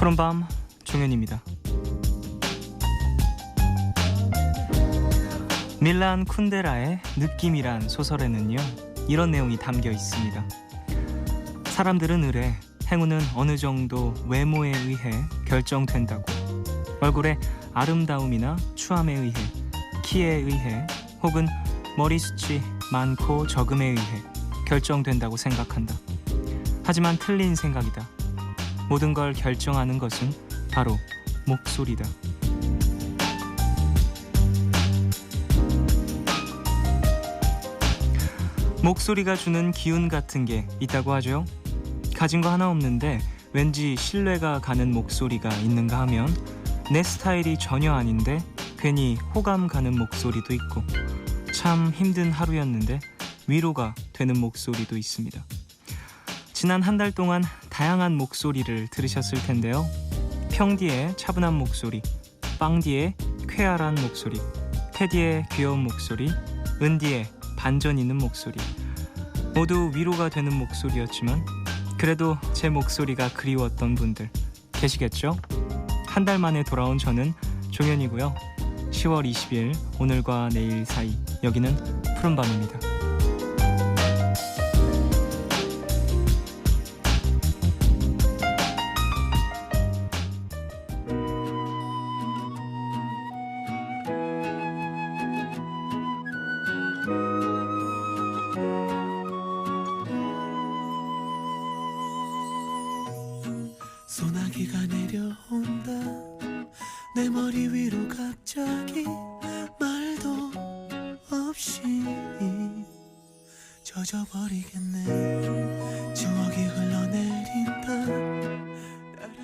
푸른밤 종현입니다. 밀란 쿤데라의 느낌이란 소설에는요, 이런 내용이 담겨 있습니다. 사람들은 의뢰 행운은 어느 정도 외모에 의해 결정된다고. 얼굴의 아름다움이나 추함에 의해, 키에 의해, 혹은 머리숱이 많고 적음에 의해 결정된다고 생각한다. 하지만 틀린 생각이다. 모든 걸 결정하는 것은 바로 목소리다. 목소리가 주는 기운 같은 게 있다고 하죠. 가진 거 하나 없는데 왠지 신뢰가 가는 목소리가 있는가 하면 내 스타일이 전혀 아닌데 괜히 호감 가는 목소리도 있고, 참 힘든 하루였는데 위로가 되는 목소리도 있습니다. 지난 한 달 동안 다양한 목소리를 들으셨을 텐데요. 평디의 차분한 목소리, 빵디의 쾌활한 목소리, 테디의 귀여운 목소리, 은디의 반전 있는 목소리, 모두 위로가 되는 목소리였지만 그래도 제 목소리가 그리웠던 분들 계시겠죠? 한 달 만에 돌아온 저는 종현이고요. 10월 20일 오늘과 내일 사이, 여기는 푸른밤입니다. 소나기가 내려온다. 내 머리 위로 갑자기 말도 없이 젖어버리겠네. 추억이 흘러내린다. 나의 눈물도 흐른다.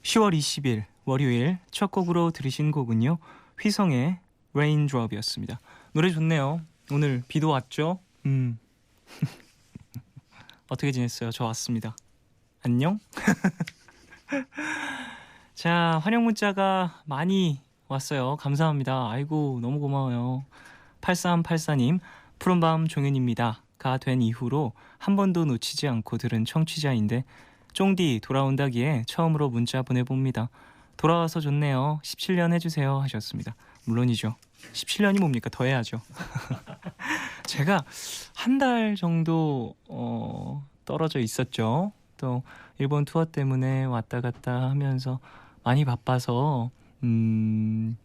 10월 20일 월요일 첫 곡으로 들으신 곡은요, 휘성의 Raindrop이었습니다. 노래 좋네요. 오늘 비도 왔죠? 어떻게 지냈어요? 저 왔습니다. 안녕? 자, 환영 문자가 많이 왔어요. 감사합니다. 아이고, 너무 고마워요. 8384님, 푸른밤 종현입니다 가 된 이후로 한 번도 놓치지 않고 들은 청취자인데 쫑디 돌아온다기에 처음으로 문자 보내봅니다. 돌아와서 좋네요. 17년 해주세요 하셨습니다. 물론이죠. 17년이 뭡니까? 더 해야죠. 제가 한 달 정도 떨어져 있었죠. 또 일본 투어 때문에 왔다 갔다 하면서 많이 바빠서 좀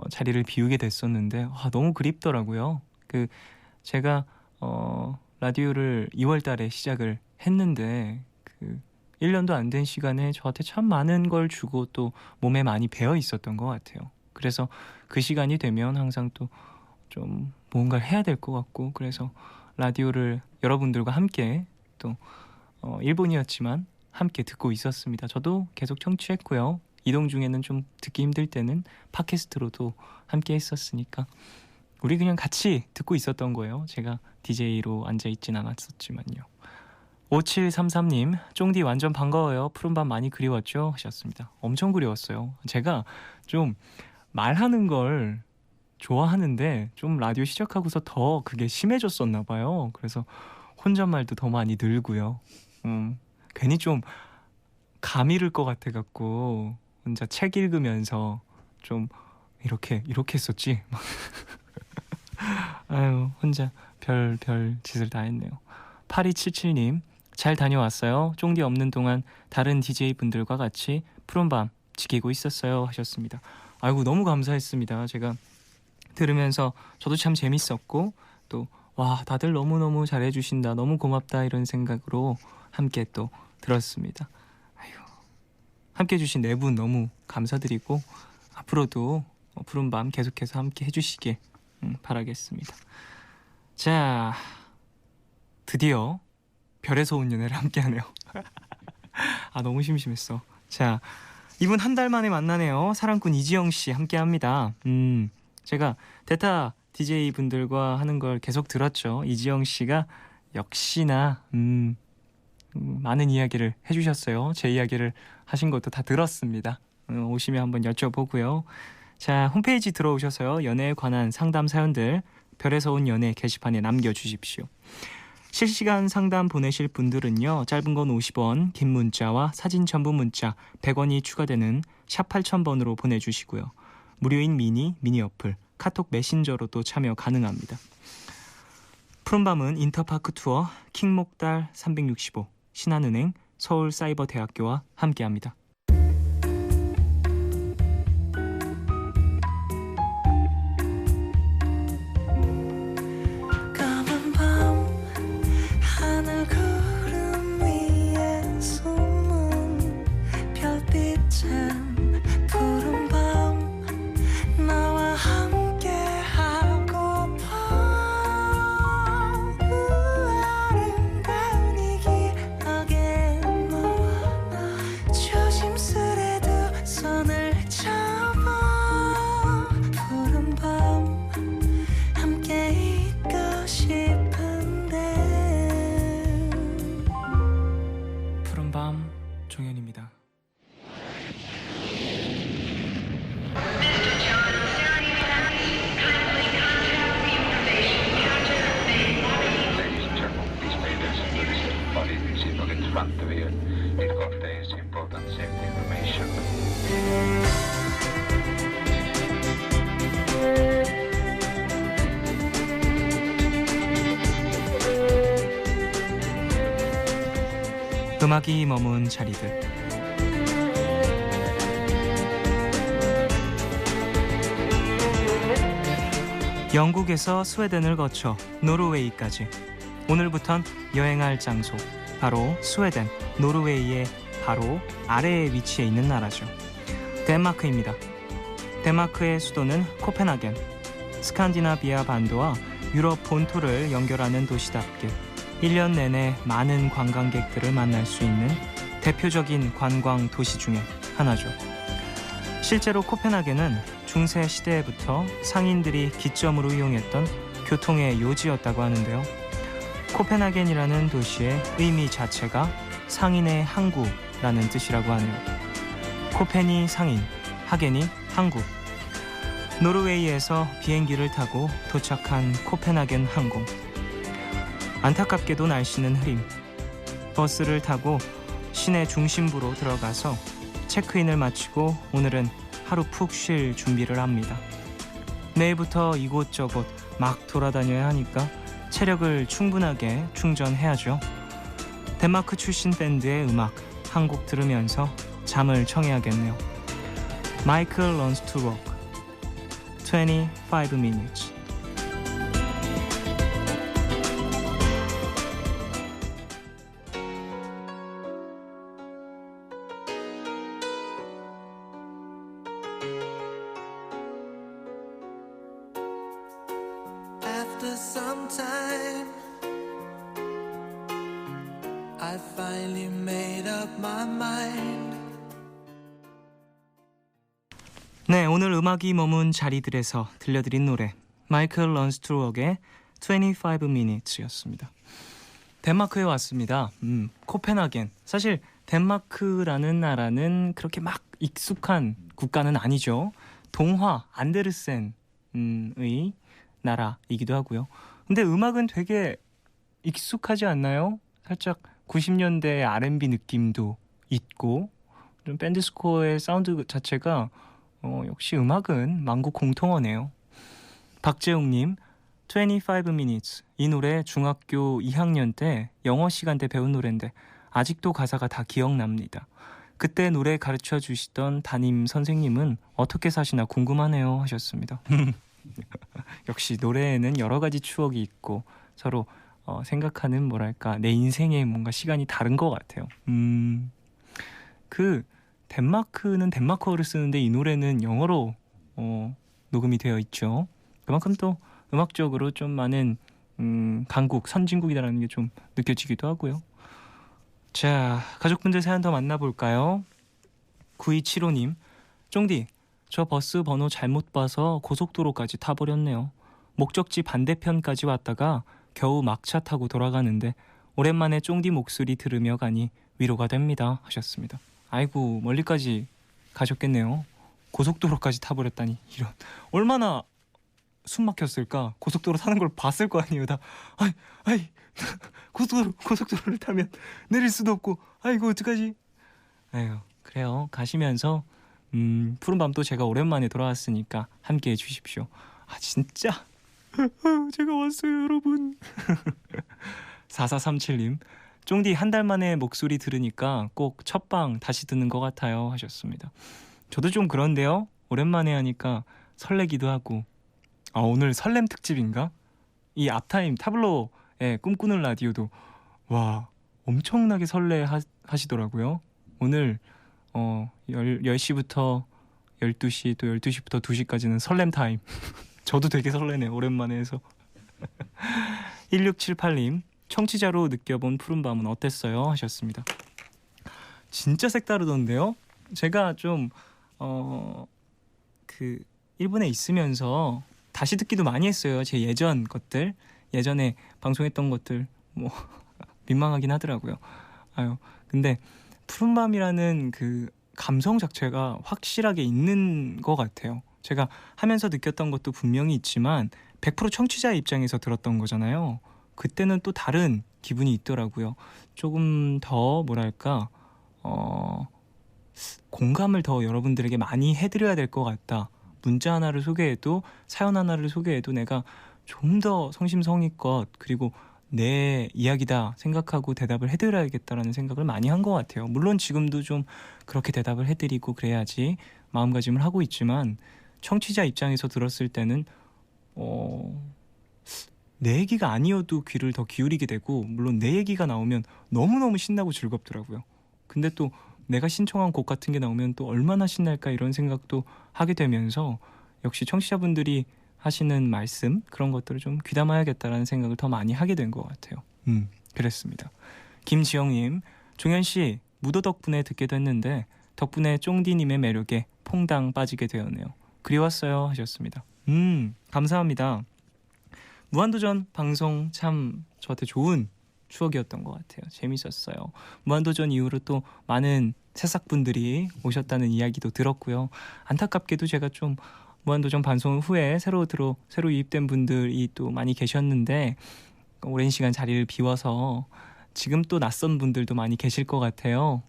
자리를 비우게 됐었는데 너무 그립더라고요. 제가 라디오를 2월 달에 시작을 했는데 1년도 안 된 시간에 저한테 참 많은 걸 주고 또 몸에 많이 배어 있었던 것 같아요. 그래서 그 시간이 되면 항상 또 좀 뭔가를 해야 될 것 같고, 그래서 라디오를 여러분들과 함께 또 일본이었지만 함께 듣고 있었습니다. 저도 계속 청취했고요. 이동 중에는 좀 듣기 힘들 때는 팟캐스트로도 함께 했었으니까 우리 그냥 같이 듣고 있었던 거예요. 제가 DJ로 앉아있진 않았었지만요. 5733님, 쫑디 완전 반가워요. 푸른밤 많이 그리웠죠? 하셨습니다. 엄청 그리웠어요. 제가 좀 말하는 걸 좋아하는데 좀 라디오 시작하고서 더 그게 심해졌었나 봐요. 그래서 혼잣말도 더 많이 늘고요. 괜히 좀 감 잃을 것 같아갖고 혼자 책 읽으면서 좀 이렇게 했었지. 아유, 혼자 별 짓을 다 했네요. 8277님, 잘 다녀왔어요. 쫑디 없는 동안 다른 DJ분들과 같이 푸른밤 지키고 있었어요 하셨습니다. 아이고, 너무 감사했습니다. 제가 들으면서 저도 참 재밌었고, 또 와, 다들 너무너무 잘해주신다, 너무 고맙다, 이런 생각으로 함께 또 들었습니다. 아유, 함께 해주신 네 분 너무 감사드리고 앞으로도 푸른밤 계속해서 함께 해주시길 바라겠습니다. 자, 드디어 별에서 온 연애를 함께 하네요. 너무 심심했어. 자, 이분 한 달 만에 만나네요. 사랑꾼 이지영씨 함께 합니다. 제가 대타 DJ 분들과 하는 걸 계속 들었죠. 이지영씨가 역시나 많은 이야기를 해주셨어요. 제 이야기를 하신 것도 다 들었습니다. 오시면 한번 여쭤보고요. 자, 홈페이지 들어오셔서요, 연애에 관한 상담 사연들 별에서 온 연애 게시판에 남겨주십시오. 실시간 상담 보내실 분들은요. 짧은 건 50원, 긴 문자와 사진 첨부 문자 100원이 추가되는 샵 8000번으로 보내주시고요. 무료인 미니 어플, 카톡 메신저로도 참여 가능합니다. 푸른밤은 인터파크 투어, 킹목달 365, 신한은행, 서울사이버대학교와 함께합니다. 까만 밤 하늘 구름 위에 숨은 별빛은 푸른 밤 나와 함께 하고파 아름다운 이 기억에 너와 나 조심스레 두 손을 잡아 푸른 밤 함께 있고 싶은데 푸른밤 종현입니다. Ladies and gentlemen, please pay attention to this body signal in front of you. It contains important safety information. 음악이 머문 자리들. 영국에서 스웨덴을 거쳐 노르웨이까지 오늘부턴 여행할 장소 바로 스웨덴, 노르웨이의 바로 아래에 위치해 있는 나라죠. 덴마크입니다. 덴마크의 수도는 코펜하겐. 스칸디나비아 반도와 유럽 본토를 연결하는 도시답게 1년 내내 많은 관광객들을 만날 수 있는 대표적인 관광 도시 중에 하나죠. 실제로 코펜하겐은 중세 시대부터 상인들이 기점으로 이용했던 교통의 요지였다고 하는데요. 코펜하겐이라는 도시의 의미 자체가 상인의 항구라는 뜻이라고 하네요. 코펜이 상인, 하겐이 항구. 노르웨이에서 비행기를 타고 도착한 코펜하겐 항공. 안타깝게도 날씨는 흐림. 버스를 타고 시내 중심부로 들어가서 체크인을 마치고 오늘은 하루 푹 쉴 준비를 합니다. 내일부터 이곳저곳 막 돌아다녀야 하니까 체력을 충분하게 충전해야죠. 덴마크 출신 밴드의 음악 한 곡 들으면서 잠을 청해야겠네요. 마이클 런스 투 록 25 minutes. After some time, I finally made up my mind. 네, 오늘 음악이 머문 자리들에서 들려드린 노래 마이클 런스트루억의 25 minutes였습니다. 덴마크에 왔습니다. 코펜하겐. 사실 덴마크라는 나라는 그렇게 막 익숙한 국가는 아니죠. 동화 안데르센의 나라이기도 하고요. 근데 음악은 되게 익숙하지 않나요? 살짝 90년대 R&B 느낌도 있고 좀 밴드 스코어의 사운드 자체가 역시 음악은 만국 공통어네요. 박재웅님 25 minutes. 이 노래 중학교 2학년 때 영어 시간 때 배운 노래인데 아직도 가사가 다 기억납니다. 그때 노래 가르쳐 주시던 담임 선생님은 어떻게 사시나 궁금하네요 하셨습니다. 역시 노래에는 여러 가지 추억이 있고 서로 생각하는 뭐랄까 내 인생의 뭔가 시간이 다른 것 같아요. 그 덴마크는 덴마크어를 쓰는데 이 노래는 영어로 녹음이 되어 있죠. 그만큼 또 음악적으로 좀 많은 강국, 선진국이라는 게 좀 느껴지기도 하고요. 자, 가족분들 사연 더 만나볼까요? 9275님, 쫑디, 저 버스 번호 잘못 봐서 고속도로까지 타버렸네요. 목적지 반대편까지 왔다가 겨우 막차 타고 돌아가는데 오랜만에 쫑디 목소리 들으며 가니 위로가 됩니다 하셨습니다. 아이고, 멀리까지 가셨겠네요. 고속도로까지 타버렸다니. 이런, 얼마나 숨 막혔을까. 고속도로 타는 걸 봤을 거 아니에요. 다 아이 고속도로를 타면 내릴 수도 없고 아이고 어떡하지? 아유 그래요. 가시면서 푸른밤 또 제가 오랜만에 돌아왔으니까 함께해 주십시오. 아 진짜 제가 왔어요 여러분. 4437님 쫑디 한 달 만에 목소리 들으니까 꼭 첫방 다시 듣는 것 같아요 하셨습니다. 저도 좀 그런데요. 오랜만에 하니까 설레기도 하고. 아 오늘 설렘 특집인가? 이 앞타임 타블로의 꿈꾸는 라디오도 와 엄청나게 설레 하시더라고요. 오늘 10시부터 12시 또 12시부터 2시까지는 설렘 타임. 저도 되게 설레네요. 오랜만에 해서. 1678님 청취자로 느껴본 푸른밤은 어땠어요? 하셨습니다. 진짜 색다르던데요? 제가 좀 그 일본에 있으면서 다시 듣기도 많이 했어요. 제 예전 것들, 예전에 방송했던 것들 뭐 민망하긴 하더라고요. 아유, 근데 푸른밤이라는 그 감성 자체가 확실하게 있는 것 같아요. 제가 하면서 느꼈던 것도 분명히 있지만 100% 청취자의 입장에서 들었던 거잖아요. 그때는 또 다른 기분이 있더라고요. 조금 더 뭐랄까 공감을 더 여러분들에게 많이 해드려야 될 것 같다. 문자 하나를 소개해도 사연 하나를 소개해도 내가 좀 더 성심성의껏 그리고 내 이야기다 생각하고 대답을 해드려야겠다라는 생각을 많이 한 것 같아요. 물론 지금도 좀 그렇게 대답을 해드리고 그래야지 마음가짐을 하고 있지만 청취자 입장에서 들었을 때는 내 얘기가 아니어도 귀를 더 기울이게 되고 물론 내 얘기가 나오면 너무너무 신나고 즐겁더라고요. 근데 또 내가 신청한 곡 같은 게 나오면 또 얼마나 신날까 이런 생각도 하게 되면서 역시 청취자분들이 하시는 말씀 그런 것들을 좀 귀담아야겠다라는 생각을 더 많이 하게 된 것 같아요. 그랬습니다. 김지영님 종현씨 무도 덕분에 듣게 됐는데 덕분에 쫑디님의 매력에 퐁당 빠지게 되었네요. 그리웠어요 하셨습니다. 감사합니다. 무한도전 방송 참 저한테 좋은 추억이었던 것 같아요. 재밌었어요. 무한도전 이후로 또 많은 새싹분들이 오셨다는 이야기도 들었고요. 안타깝게도 제가 좀 무한도전 방송 후에 새로 유입된 분들이 또 많이 계셨는데 오랜 시간 자리를 비워서 지금 또 낯선 분들도 많이 계실 것 같아요.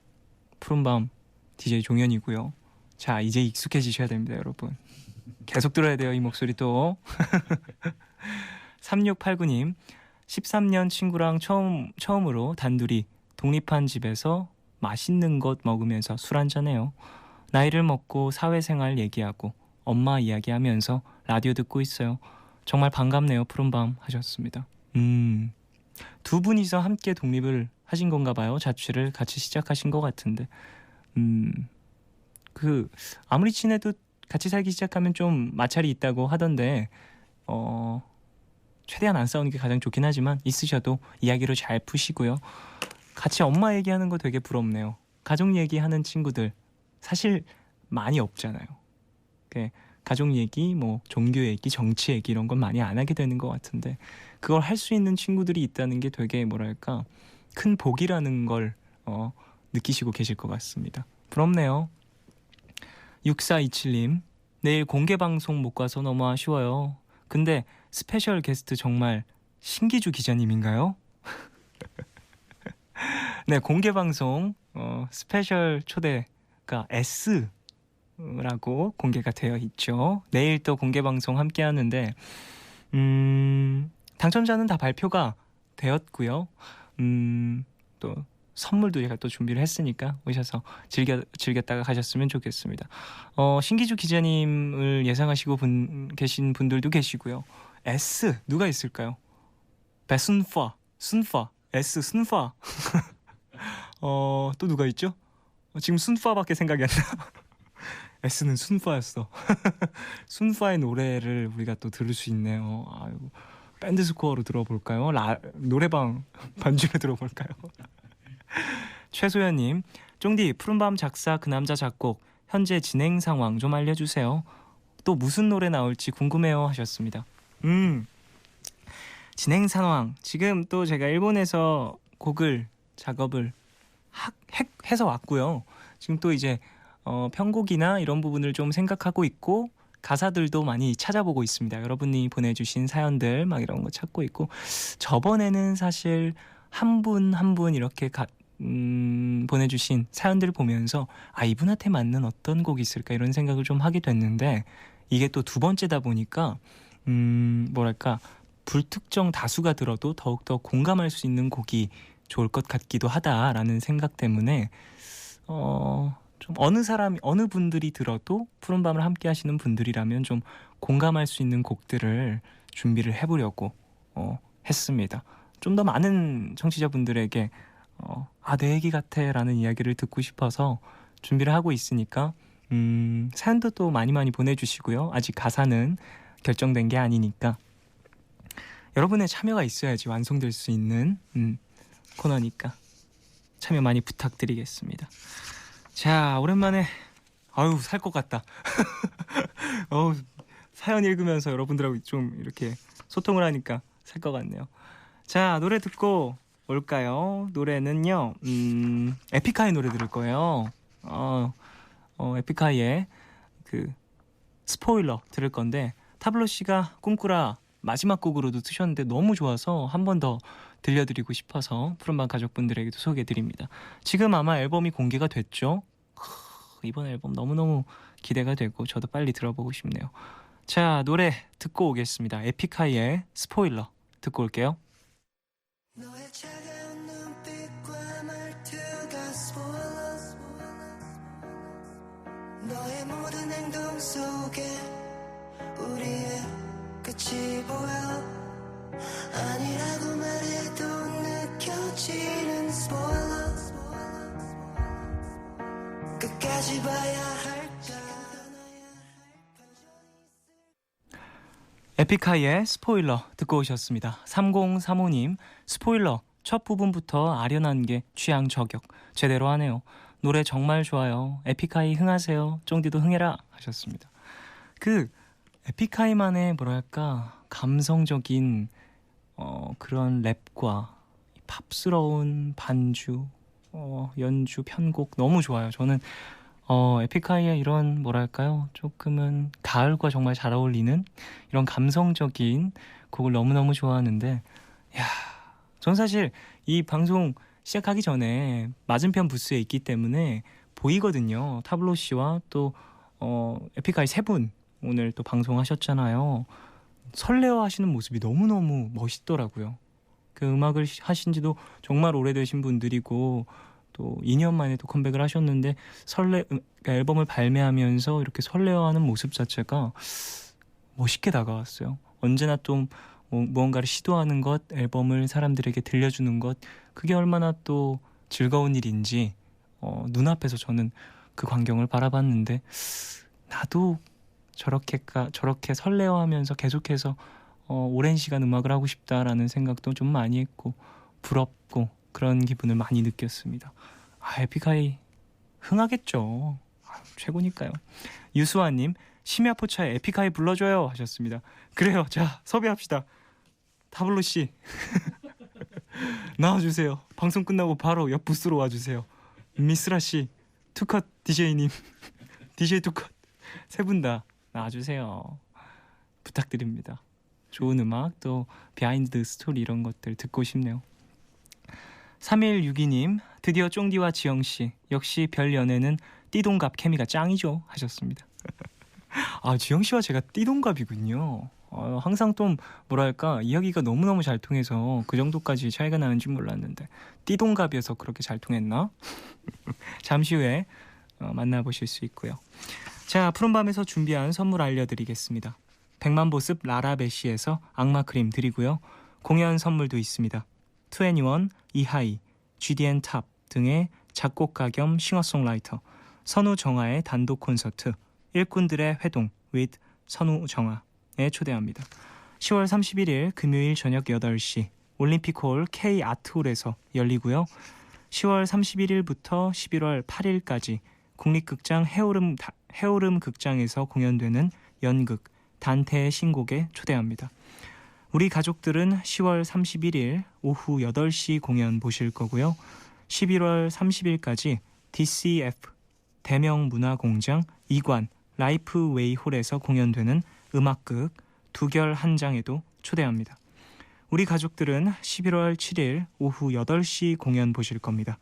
푸른밤 DJ 종현이고요. 자 이제 익숙해지셔야 됩니다 여러분. 계속 들어야 돼요 이 목소리 또. 3689님 13년 친구랑 처음으로 단둘이 독립한 집에서 맛있는 것 먹으면서 술 한잔해요. 나이를 먹고 사회생활 얘기하고 엄마 이야기하면서 라디오 듣고 있어요. 정말 반갑네요 푸른밤 하셨습니다. 두 분이서 함께 독립을 하신 건가 봐요. 자취를 같이 시작하신 것 같은데 그 아무리 친해도 같이 살기 시작하면 좀 마찰이 있다고 하던데 최대한 안 싸우는 게 가장 좋긴 하지만 있으셔도 이야기로 잘 푸시고요. 같이 엄마 얘기하는 거 되게 부럽네요. 가족 얘기하는 친구들 사실 많이 없잖아요. 가족 얘기, 뭐 종교 얘기, 정치 얘기 이런 건 많이 안 하게 되는 것 같은데 그걸 할 수 있는 친구들이 있다는 게 되게 뭐랄까 큰 복이라는 걸 느끼시고 계실 것 같습니다. 부럽네요. 6427님 내일 공개방송 못 가서 너무 아쉬워요. 근데 스페셜 게스트 정말 신기주 기자님인가요? 네 공개방송 스페셜 초대가 S라고 공개가 되어 있죠. 내일 또 공개방송 함께 하는데 당첨자는 다 발표가 되었고요. 또 선물도 제가 또 준비를 했으니까 오셔서 즐겼다가 가셨으면 좋겠습니다. 신기주 기자님을 예상하시고 계신 분들도 계시고요. S 누가 있을까요? 배순파, 순파, S 순파. 또 누가 있죠? 지금 순파밖에 생각이 안 나. S는 순파였어. 순파의 노래를 우리가 또 들을 수 있네요. 아이고, 밴드 스코어로 들어볼까요? 노래방 반주로 들어볼까요? 최소연님 쫑디 푸른밤 작사 그 남자 작곡 현재 진행 상황 좀 알려주세요. 또 무슨 노래 나올지 궁금해요 하셨습니다. 진행 상황 지금 또 제가 일본에서 곡을 작업을 해서 왔고요. 지금 또 이제 편곡이나 이런 부분을 좀 생각하고 있고 가사들도 많이 찾아보고 있습니다. 여러분이 보내주신 사연들 막 이런 거 찾고 있고, 저번에는 사실 한 분 한 분 이렇게 보내주신 사연들 보면서 이분한테 맞는 어떤 곡이 있을까 이런 생각을 좀 하게 됐는데, 이게 또 두 번째다 보니까 뭐랄까 불특정 다수가 들어도 더욱더 공감할 수 있는 곡이 좋을 것 같기도 하다라는 생각 때문에 좀 어느 분들이 들어도 푸른밤을 함께 하시는 분들이라면 좀 공감할 수 있는 곡들을 준비를 해보려고 했습니다. 좀 더 많은 청취자분들에게 내 얘기 같아 라는 이야기를 듣고 싶어서 준비를 하고 있으니까 사연도 또 많이 보내주시고요. 아직 가사는 결정된 게 아니니까 여러분의 참여가 있어야지 완성될 수 있는 코너니까 참여 많이 부탁드리겠습니다. 자, 오랜만에 살 것 같다. 사연 읽으면서 여러분들하고 좀 이렇게 소통을 하니까 살 것 같네요. 자, 노래 듣고 올까요? 노래는요, 에픽하이 노래 들을 거예요. 에픽하이의 그 스포일러 들을 건데, 타블로 씨가 꿈꾸라 마지막 곡으로도 트셨는데 너무 좋아서 한 번 더 들려드리고 싶어서 푸른밤 가족분들에게도 소개해드립니다. 지금 아마 앨범이 공개가 됐죠? 이번 앨범 너무너무 기대가 되고 저도 빨리 들어보고 싶네요. 자, 노래 듣고 오겠습니다. 에픽하이의 스포일러 듣고 올게요. 너의 차가운 눈빛과 말투가 spoilers. 너의 모든 행동 속에 우리의 끝이 보여. 아니라고 말해도 느껴지는 spoilers. 끝까지 봐야 할까. 에픽하이의 스포일러 듣고 오셨습니다. 3035님, 스포일러 첫 부분부터 아련한 게 취향 저격 제대로 하네요. 노래 정말 좋아요. 에픽하이 흥하세요. 쫑디도 흥해라 하셨습니다. 그 에픽하이만의 뭐랄까 감성적인 그런 랩과 팝스러운 반주, 연주, 편곡 너무 좋아요. 저는 에픽하이의 이런 뭐랄까요, 조금은 가을과 정말 잘 어울리는 이런 감성적인 곡을 너무너무 좋아하는데, 전 사실 이 방송 시작하기 전에 맞은편 부스에 있기 때문에 보이거든요. 타블로 씨와 또 에픽하이 세 분 오늘 또 방송하셨잖아요. 설레어 하시는 모습이 너무너무 멋있더라고요. 그 음악을 하신 지도 정말 오래되신 분들이고 또 2년 만에 또 컴백을 하셨는데 앨범을 발매하면서 이렇게 설레어하는 모습 자체가 멋있게 다가왔어요. 언제나 또 무언가를 시도하는 것, 앨범을 사람들에게 들려주는 것, 그게 얼마나 또 즐거운 일인지 눈앞에서 저는 그 광경을 바라봤는데, 나도 저렇게 설레어하면서 계속해서 오랜 시간 음악을 하고 싶다라는 생각도 좀 많이 했고 부럽고 그런 기분을 많이 느꼈습니다. 에픽하이 흥하겠죠. 최고니까요. 유수아님, 심야포차에 에픽하이 불러줘요 하셨습니다. 그래요. 자, 섭외합시다. 타블로씨 나와주세요. 방송 끝나고 바로 옆 부스로 와주세요. 미스라씨, 투컷 DJ님 DJ 투컷 세 분 다 나와주세요. 부탁드립니다. 좋은 음악 또 비하인드 스토리 이런 것들 듣고 싶네요. 3162님, 드디어 쫑디와 지영씨, 역시 별 연애는 띠동갑 케미가 짱이죠 하셨습니다. 지영씨와 제가 띠동갑이군요. 항상 좀 뭐랄까 이야기가 너무너무 잘 통해서 그 정도까지 차이가 나는지 몰랐는데 띠동갑이어서 그렇게 잘 통했나? 잠시 후에 만나보실 수 있고요. 자, 푸른밤에서 준비한 선물 알려드리겠습니다. 백만보습 라라베시에서 악마크림 드리고요. 공연 선물도 있습니다. 2NE1, 이하이, GDN 탑 등의 작곡가 겸 싱어송라이터 선우정아의 단독 콘서트 일꾼들의 회동 with 선우정아에 초대합니다. 10월 31일 금요일 저녁 8시 올림픽홀 K아트홀에서 열리고요. 10월 31일부터 11월 8일까지 국립극장 해오름 극장에서 공연되는 연극 단테의 신곡에 초대합니다. 우리 가족들은 10월 31일 오후 8시 공연 보실 거고요. 11월 30일까지 DCF 대명문화공장 2관 라이프웨이 홀에서 공연되는 음악극 두결 한 장에도 초대합니다. 우리 가족들은 11월 7일 오후 8시 공연 보실 겁니다.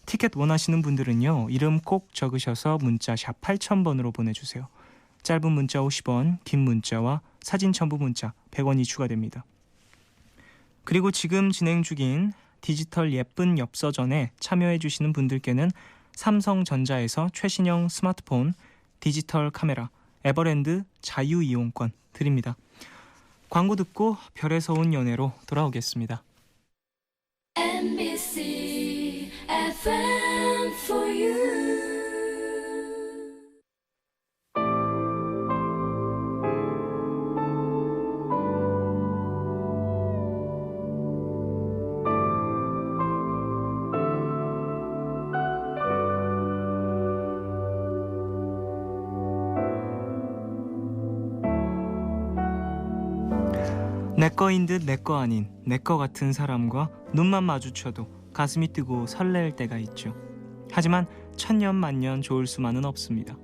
티켓 원하시는 분들은요. 이름 꼭 적으셔서 문자 샵 8000번으로 보내주세요. 짧은 문자 50원, 긴 문자와 사진 첨부 문자 100원이 추가됩니다. 그리고 지금 진행 중인 디지털 예쁜 엽서전에 참여해 주시는 분들께는 삼성전자에서 최신형 스마트폰, 디지털 카메라, 에버랜드 자유이용권 드립니다. 광고 듣고 별에서 온 연애로 돌아오겠습니다. MBC FM for you. 내꺼인 듯 내꺼 아닌 내꺼 같은 사람과 눈만 마주쳐도 가슴이 뜨고 설렐 때가 있죠. 하지만 천년만년 좋을 수만은 없습니다.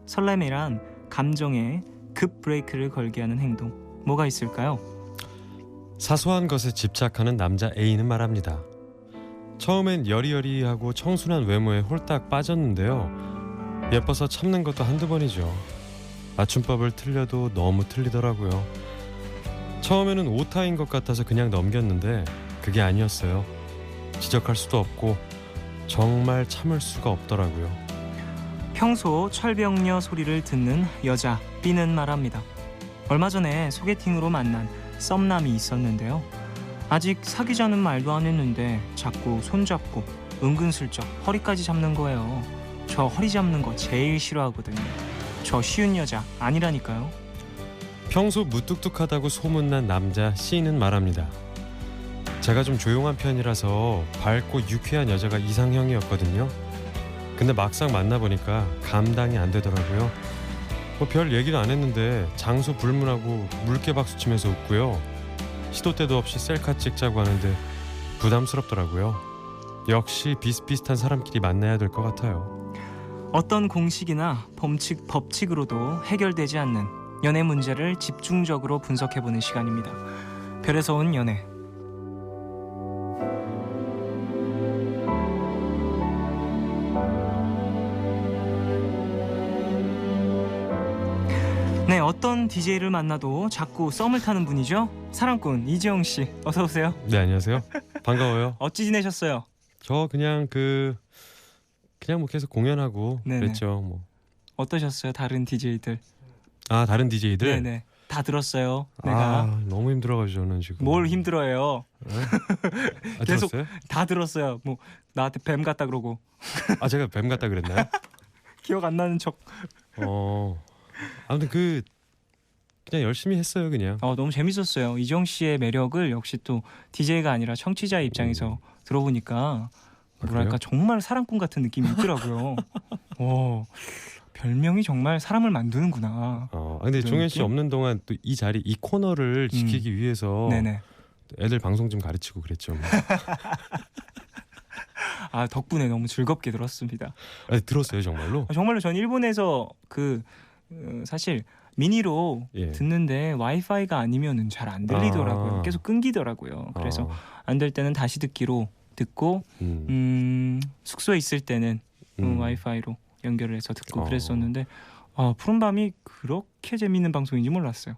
설렘이란 감정에 급 브레이크를 걸게 하는 행동, 뭐가 있을까요? 사소한 것에 집착하는 남자 A는 말합니다. 처음엔 여리여리하고 청순한 외모에 홀딱 빠졌는데요. 예뻐서 참는 것도 한두 번이죠. 맞춤법을 틀려도 너무 틀리더라고요. 처음에는 오타인 것 같아서 그냥 넘겼는데 그게 아니었어요. 지적할 수도 없고 정말 참을 수가 없더라고요. 평소 철벽녀 소리를 듣는 여자 B는 말합니다. 얼마 전에 소개팅으로 만난 썸남이 있었는데요. 아직 사귀자는 말도 안 했는데 자꾸 손잡고 은근슬쩍 허리까지 잡는 거예요. 저 허리 잡는 거 제일 싫어하거든요. 저 쉬운 여자 아니라니까요. 평소 무뚝뚝하다고 소문난 남자 C는 말합니다. 제가 좀 조용한 편이라서 밝고 유쾌한 여자가 이상형이었거든요. 근데 막상 만나보니까 감당이 안 되더라고요. 별 얘기도 안 했는데 장소 불문하고 물개박수 치면서 웃고요. 시도 때도 없이 셀카 찍자고 하는데 부담스럽더라고요. 역시 비슷비슷한 사람끼리 만나야 될 것 같아요. 어떤 공식이나 법칙으로도 해결되지 않는 연애 문제를 집중적으로 분석해보는 시간입니다. 별에서 온 연애. 네, 어떤 DJ를 만나도 자꾸 썸을 타는 분이죠. 사랑꾼 이지영 씨, 어서 오세요. 네, 안녕하세요. 반가워요. 어찌 지내셨어요? 저 그냥 뭐 계속 공연하고 네네. 그랬죠. 뭐. 어떠셨어요? 다른 DJ들? 아, 다른 DJ들? 네네. 다 들었어요. 내가 너무 힘들어가지고 저는 지금. 뭘 힘들어해요? 네? 계속 들었어요? 다 들었어요. 뭐 나한테 뱀 같다 그러고. 제가 뱀 같다 그랬나요? 기억 안 나는 척. 아무튼 그냥 열심히 했어요, 그냥. 너무 재밌었어요. 이정 씨의 매력을 역시 또 DJ가 아니라 청취자의 입장에서 들어보니까 뭐랄까 그래요? 정말 사랑꾼 같은 느낌이 있더라고요. 별명이 정말 사람을 만드는구나. 근데 종현 씨 느낌? 없는 동안 또 이 자리, 이 코너를 지키기 위해서 네네. 애들 방송 좀 가르치고 그랬죠. 뭐. 덕분에 너무 즐겁게 들었습니다. 들었어요, 정말로? 정말로 전 일본에서 사실 미니로 예. 듣는데 와이파이가 아니면은 잘 안 들리더라고요. 계속 끊기더라고요. 그래서 안 될 때는 다시 듣기로 듣고 숙소에 있을 때는 와이파이로 연결을 해서 듣고 그랬었는데 푸른밤이 그렇게 재밌는 방송인지 몰랐어요.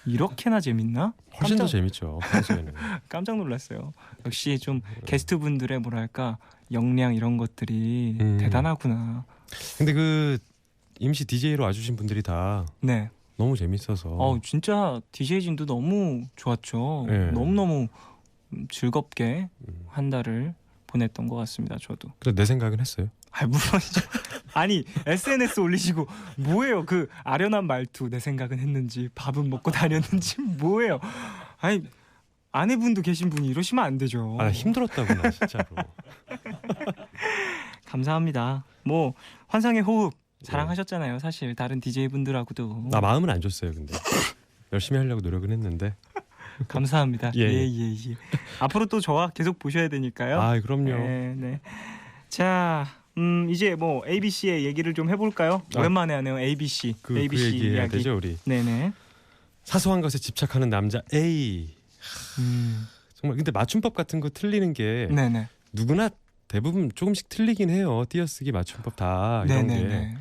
이렇게나 재밌나? 훨씬 더 재밌죠, 평소에는. 깜짝 놀랐어요. 역시 좀 게스트분들의 뭐랄까 역량 이런 것들이 대단하구나. 근데 임시 DJ로 와주신 분들이 다 네. 너무 재밌어서. 진짜 DJ진도 너무 좋았죠. 네. 너무너무 즐겁게 한 달을 보냈던 것 같습니다. 저도. 그래, 내 생각은 했어요. 물론이죠. 아니 SNS 올리시고 뭐예요? 그 아련한 말투. 내 생각은 했는지 밥은 먹고 다녔는지 뭐예요? 아니 아내분도 계신 분이 이러시면 안 되죠. 힘들었다고 나 진짜로. 감사합니다. 뭐 환상의 호흡 사랑하셨잖아요. 사실 다른 DJ 분들하고도. 마음은 안 줬어요, 근데. 열심히 하려고 노력은 했는데. 감사합니다. 예. 앞으로 또 저와 계속 보셔야 되니까요. 그럼요. 네. 자, 이제 뭐 ABC의 얘기를 좀 해볼까요? 오랜만에 하네요. ABC. 그 ABC 얘기해야 이야기. 되죠 우리. 네네. 사소한 것에 집착하는 남자 A. 정말 근데 맞춤법 같은 거 틀리는 게 네네. 누구나 대부분 조금씩 틀리긴 해요. 띄어쓰기 맞춤법 다 이런 게. 네네네.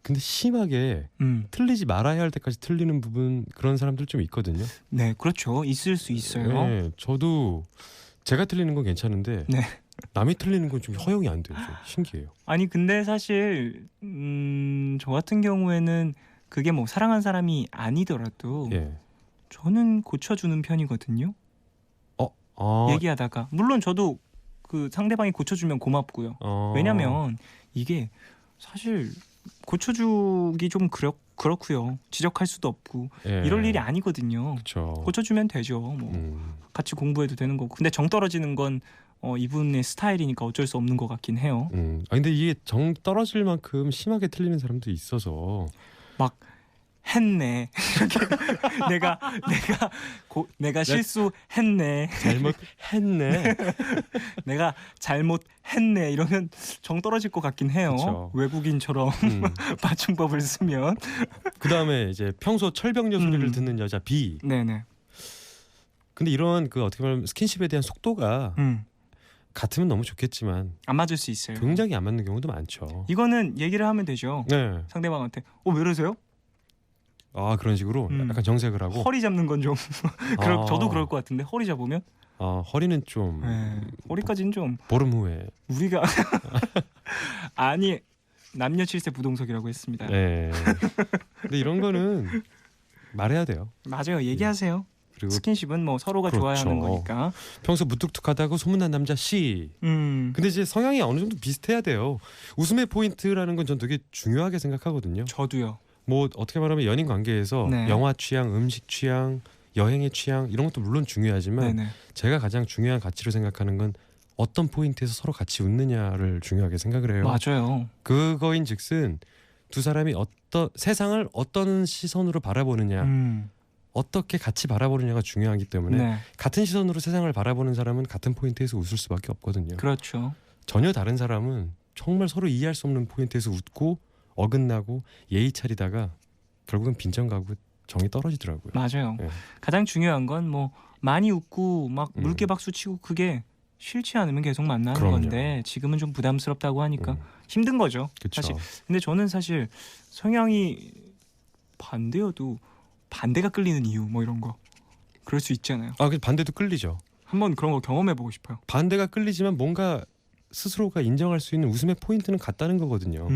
근데 심하게 틀리지 말아야 할 때까지 틀리는 부분 그런 사람들 좀 있거든요. 네, 그렇죠. 있을 수 있어요. 네, 저도 제가 틀리는 건 괜찮은데 네. 남이 틀리는 건 좀 허용이 안 돼요. 좀 신기해요. 아니 근데 사실 저 같은 경우에는 그게 뭐 사랑한 사람이 아니더라도 예. 저는 고쳐주는 편이거든요. 얘기하다가 물론 저도 그 상대방이 고쳐주면 고맙고요. 왜냐면 이게 사실 고쳐주기 좀 그렇고요. 지적할 수도 없고 예. 이럴 일이 아니거든요. 그쵸. 고쳐주면 되죠. 뭐 같이 공부해도 되는 거고. 근데 정 떨어지는 건 이분의 스타일이니까 어쩔 수 없는 것 같긴 해요. 근데 이게 정 떨어질 만큼 심하게 틀리는 사람도 있어서 막 했네. 내가 실수했네. 잘못했네. 내가 잘못했네. 이러면 정 떨어질 것 같긴 해요. 그쵸. 외국인처럼 맞춤법을 쓰면. 그 다음에 이제 평소 철벽녀 소리를 듣는 여자 B. 네네. 근데 이런 그 어떻게 말하면 스킨십에 대한 속도가 같으면 너무 좋겠지만 안 맞을 수 있어요. 굉장히 안 맞는 경우도 많죠. 이거는 얘기를 하면 되죠. 네. 상대방한테 왜 이러세요? 그런 식으로 약간 정색을 하고 허리 잡는 건 좀 저도 그럴 것 같은데 허리 잡으면 허리는 좀 허리까지는 좀 보름 후에 우리가 아니 남녀 7세 부동석이라고 했습니다. 네. 근데 이런 거는 말해야 돼요. 맞아요. 얘기하세요. 그리고 스킨십은 뭐 서로가 그렇죠. 좋아야 하는 거니까. 평소 무뚝뚝하다고 소문난 남자 C. 근데 이제 성향이 어느 정도 비슷해야 돼요. 웃음의 포인트라는 건 전 되게 중요하게 생각하거든요. 저도요. 뭐 어떻게 말하면 연인 관계에서 네. 영화 취향, 음식 취향, 여행의 취향 이런 것도 물론 중요하지만 네네. 제가 가장 중요한 가치로 생각하는 건 어떤 포인트에서 서로 같이 웃느냐를 중요하게 생각을 해요. 맞아요. 그거인즉슨 두 사람이 세상을 어떤 시선으로 바라보느냐, 어떻게 같이 바라보느냐가 중요하기 때문에 네. 같은 시선으로 세상을 바라보는 사람은 같은 포인트에서 웃을 수밖에 없거든요. 그렇죠. 전혀 다른 사람은 정말 서로 이해할 수 없는 포인트에서 웃고 어긋나고 예의 차리다가 결국은 빈정 가고 정이 떨어지더라고요. 맞아요. 네. 가장 중요한 건 뭐 많이 웃고 막 물개 박수 치고 그게 싫지 않으면 계속 만나는 그럼요. 건데 지금은 좀 부담스럽다고 하니까 힘든 거죠. 그쵸. 사실. 근데 저는 사실 성향이 반대여도 반대가 끌리는 이유 뭐 이런 거 그럴 수 있잖아요. 그 반대도 끌리죠. 한번 그런 거 경험해보고 싶어요. 반대가 끌리지만 뭔가 스스로가 인정할 수 있는 웃음의 포인트는 같다는 거거든요.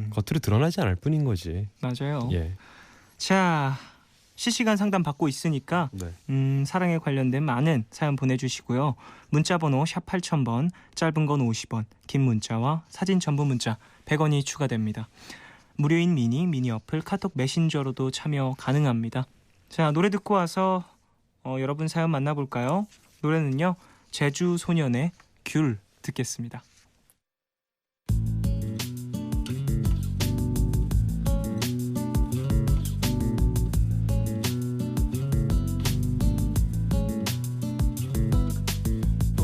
겉으로 드러나지 않을 뿐인 거지. 맞아요. 예. 자, 실시간 상담 받고 있으니까 네. 사랑에 관련된 많은 사연 보내주시고요. 문자번호 샵 8000번, 짧은 건 50원, 긴 문자와 사진 첨부 문자 100원이 추가됩니다. 무료인 미니 어플 카톡 메신저로도 참여 가능합니다. 자, 노래 듣고 와서 여러분 사연 만나볼까요? 노래는요, 제주 소년의 귤 듣겠습니다.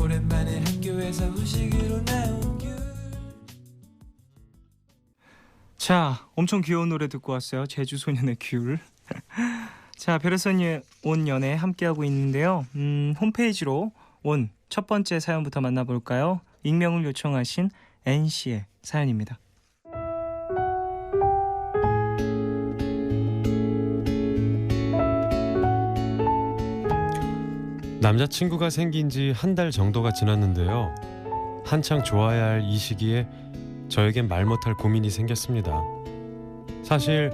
오랜만에 학교에서 후식으로 나온 귤. 자, 엄청 귀여운 노래 듣고 왔어요. 제주 소년의 귤. 자, 별에서 온 연애 함께하고 있는데요. 홈페이지로 온 첫 번째 사연부터 만나볼까요? 익명을 요청하신 NC의 사연입니다. 남자친구가 생긴 지 한 달 정도가 지났는데요. 한창 좋아야 할 이 시기에 저에겐 말 못할 고민이 생겼습니다. 사실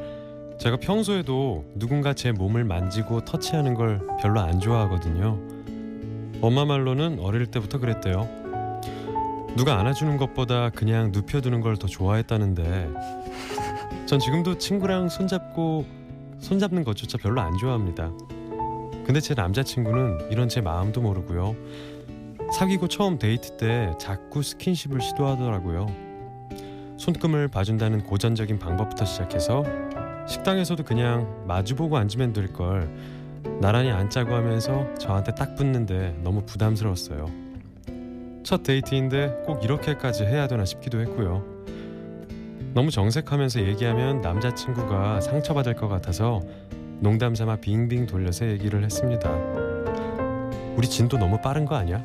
제가 평소에도 누군가 제 몸을 만지고 터치하는 걸 별로 안 좋아하거든요. 엄마 말로는 어릴 때부터 그랬대요. 누가 안아주는 것보다 그냥 눕혀두는 걸 더 좋아했다는데 전 지금도 친구랑 손잡는 것조차 별로 안 좋아합니다. 근데 제 남자친구는 이런 제 마음도 모르고요. 사귀고 처음 데이트 때 자꾸 스킨십을 시도하더라고요. 손금을 봐준다는 고전적인 방법부터 시작해서 식당에서도 그냥 마주보고 앉으면 될걸 나란히 앉자고 하면서 저한테 딱 붙는데 너무 부담스러웠어요. 첫 데이트인데 꼭 이렇게까지 해야 되나 싶기도 했고요. 너무 정색하면서 얘기하면 남자친구가 상처받을 것 같아서 농담 삼아 빙빙 돌려서 얘기를 했습니다. 우리 진도 너무 빠른 거 아니야?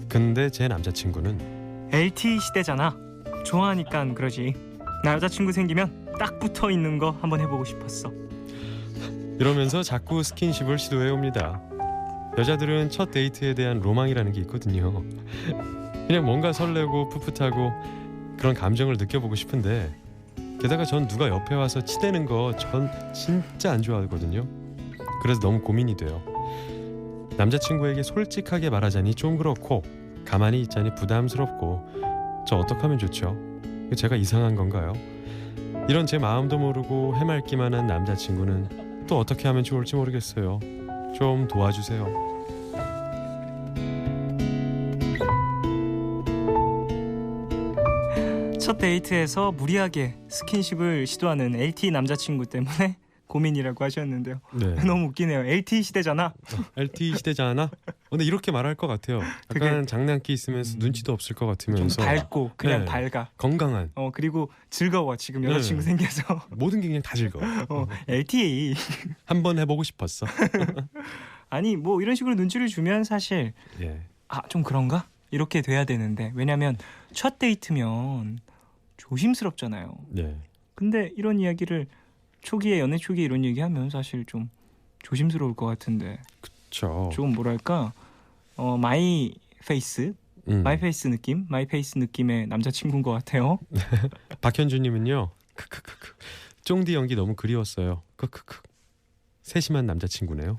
근데 제 남자친구는 LTE 시대잖아. 좋아하니까 그러지. 나 여자친구 생기면 딱 붙어 있는 거 한번 해보고 싶었어. 이러면서 자꾸 스킨십을 시도해옵니다. 여자들은 첫 데이트에 대한 로망이라는 게 있거든요. 그냥 뭔가 설레고 풋풋하고 그런 감정을 느껴보고 싶은데 게다가 전 누가 옆에 와서 치대는 거 전 진짜 안 좋아하거든요. 그래서 너무 고민이 돼요. 남자친구에게 솔직하게 말하자니 좀 그렇고 가만히 있자니 부담스럽고 저 어떡하면 좋죠? 제가 이상한 건가요? 이런 제 마음도 모르고 해맑기만 한 남자친구는 또 어떻게 하면 좋을지 모르겠어요. 좀 도와주세요. 첫 데이트에서 무리하게 스킨십을 시도하는 LTE 남자친구 때문에 고민이라고 하셨는데요. 네. 너무 웃기네요. LTE 시대잖아. LTE 시대잖아. 근데 이렇게 말할 것 같아요. 약간 장난기 있으면서 눈치도 없을 것 좀 같으면서 밝고 그냥 네. 밝아. 건강한 그리고 즐거워. 지금 여자친구 네. 생겨서. 모든 게 그냥 다 즐거워. LTE. 한번 해보고 싶었어. 아니 뭐 이런 식으로 눈치를 주면 사실 예. 좀 그런가? 이렇게 돼야 되는데 왜냐면 첫 데이트면 조심스럽잖아요. 네. 근데 이런 이야기를 초기에 연애 초기에 이런 얘기하면 사실 좀 조심스러울 것 같은데 그렇죠. 좀 뭐랄까 마이 페이스 마이 페이스 느낌의 남자친구인 것 같아요. 박현주님은요. 크크크크. 쫑디 연기 너무 그리웠어요. 크크크. 세심한 남자친구네요.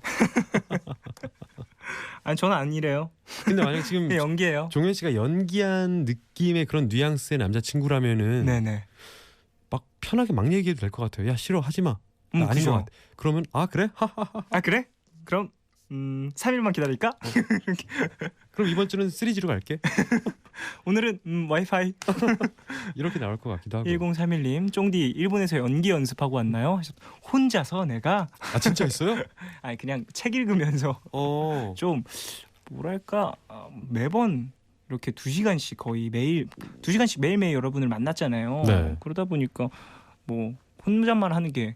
아니 저는 아니래요. 근데 만약 지금 그냥 연기예요. 종현 씨가 연기한 느낌의 그런 뉘앙스의 남자친구라면은 네네. 막 편하게 막 얘기해도 될 것 같아요. 야 싫어 하지 마. 나 아닌 그죠. 것 같아. 그러면 그래? 하하하. 그래? 그럼 3일만 기다릴까? 그럼 이번 주는 3G로 갈게. 오늘은 와이파이. 이렇게 나올 것 같기도 하고. 1031님 쫑디 일본에서 연기 연습하고 왔나요? 혼자서 내가 진짜 있어요? 아니 그냥 책 읽으면서 좀 뭐랄까 매번 이렇게 2시간씩 거의 매일 2시간씩 매일매일 여러분을 만났잖아요. 네. 그러다 보니까 뭐 혼잣말 하는 게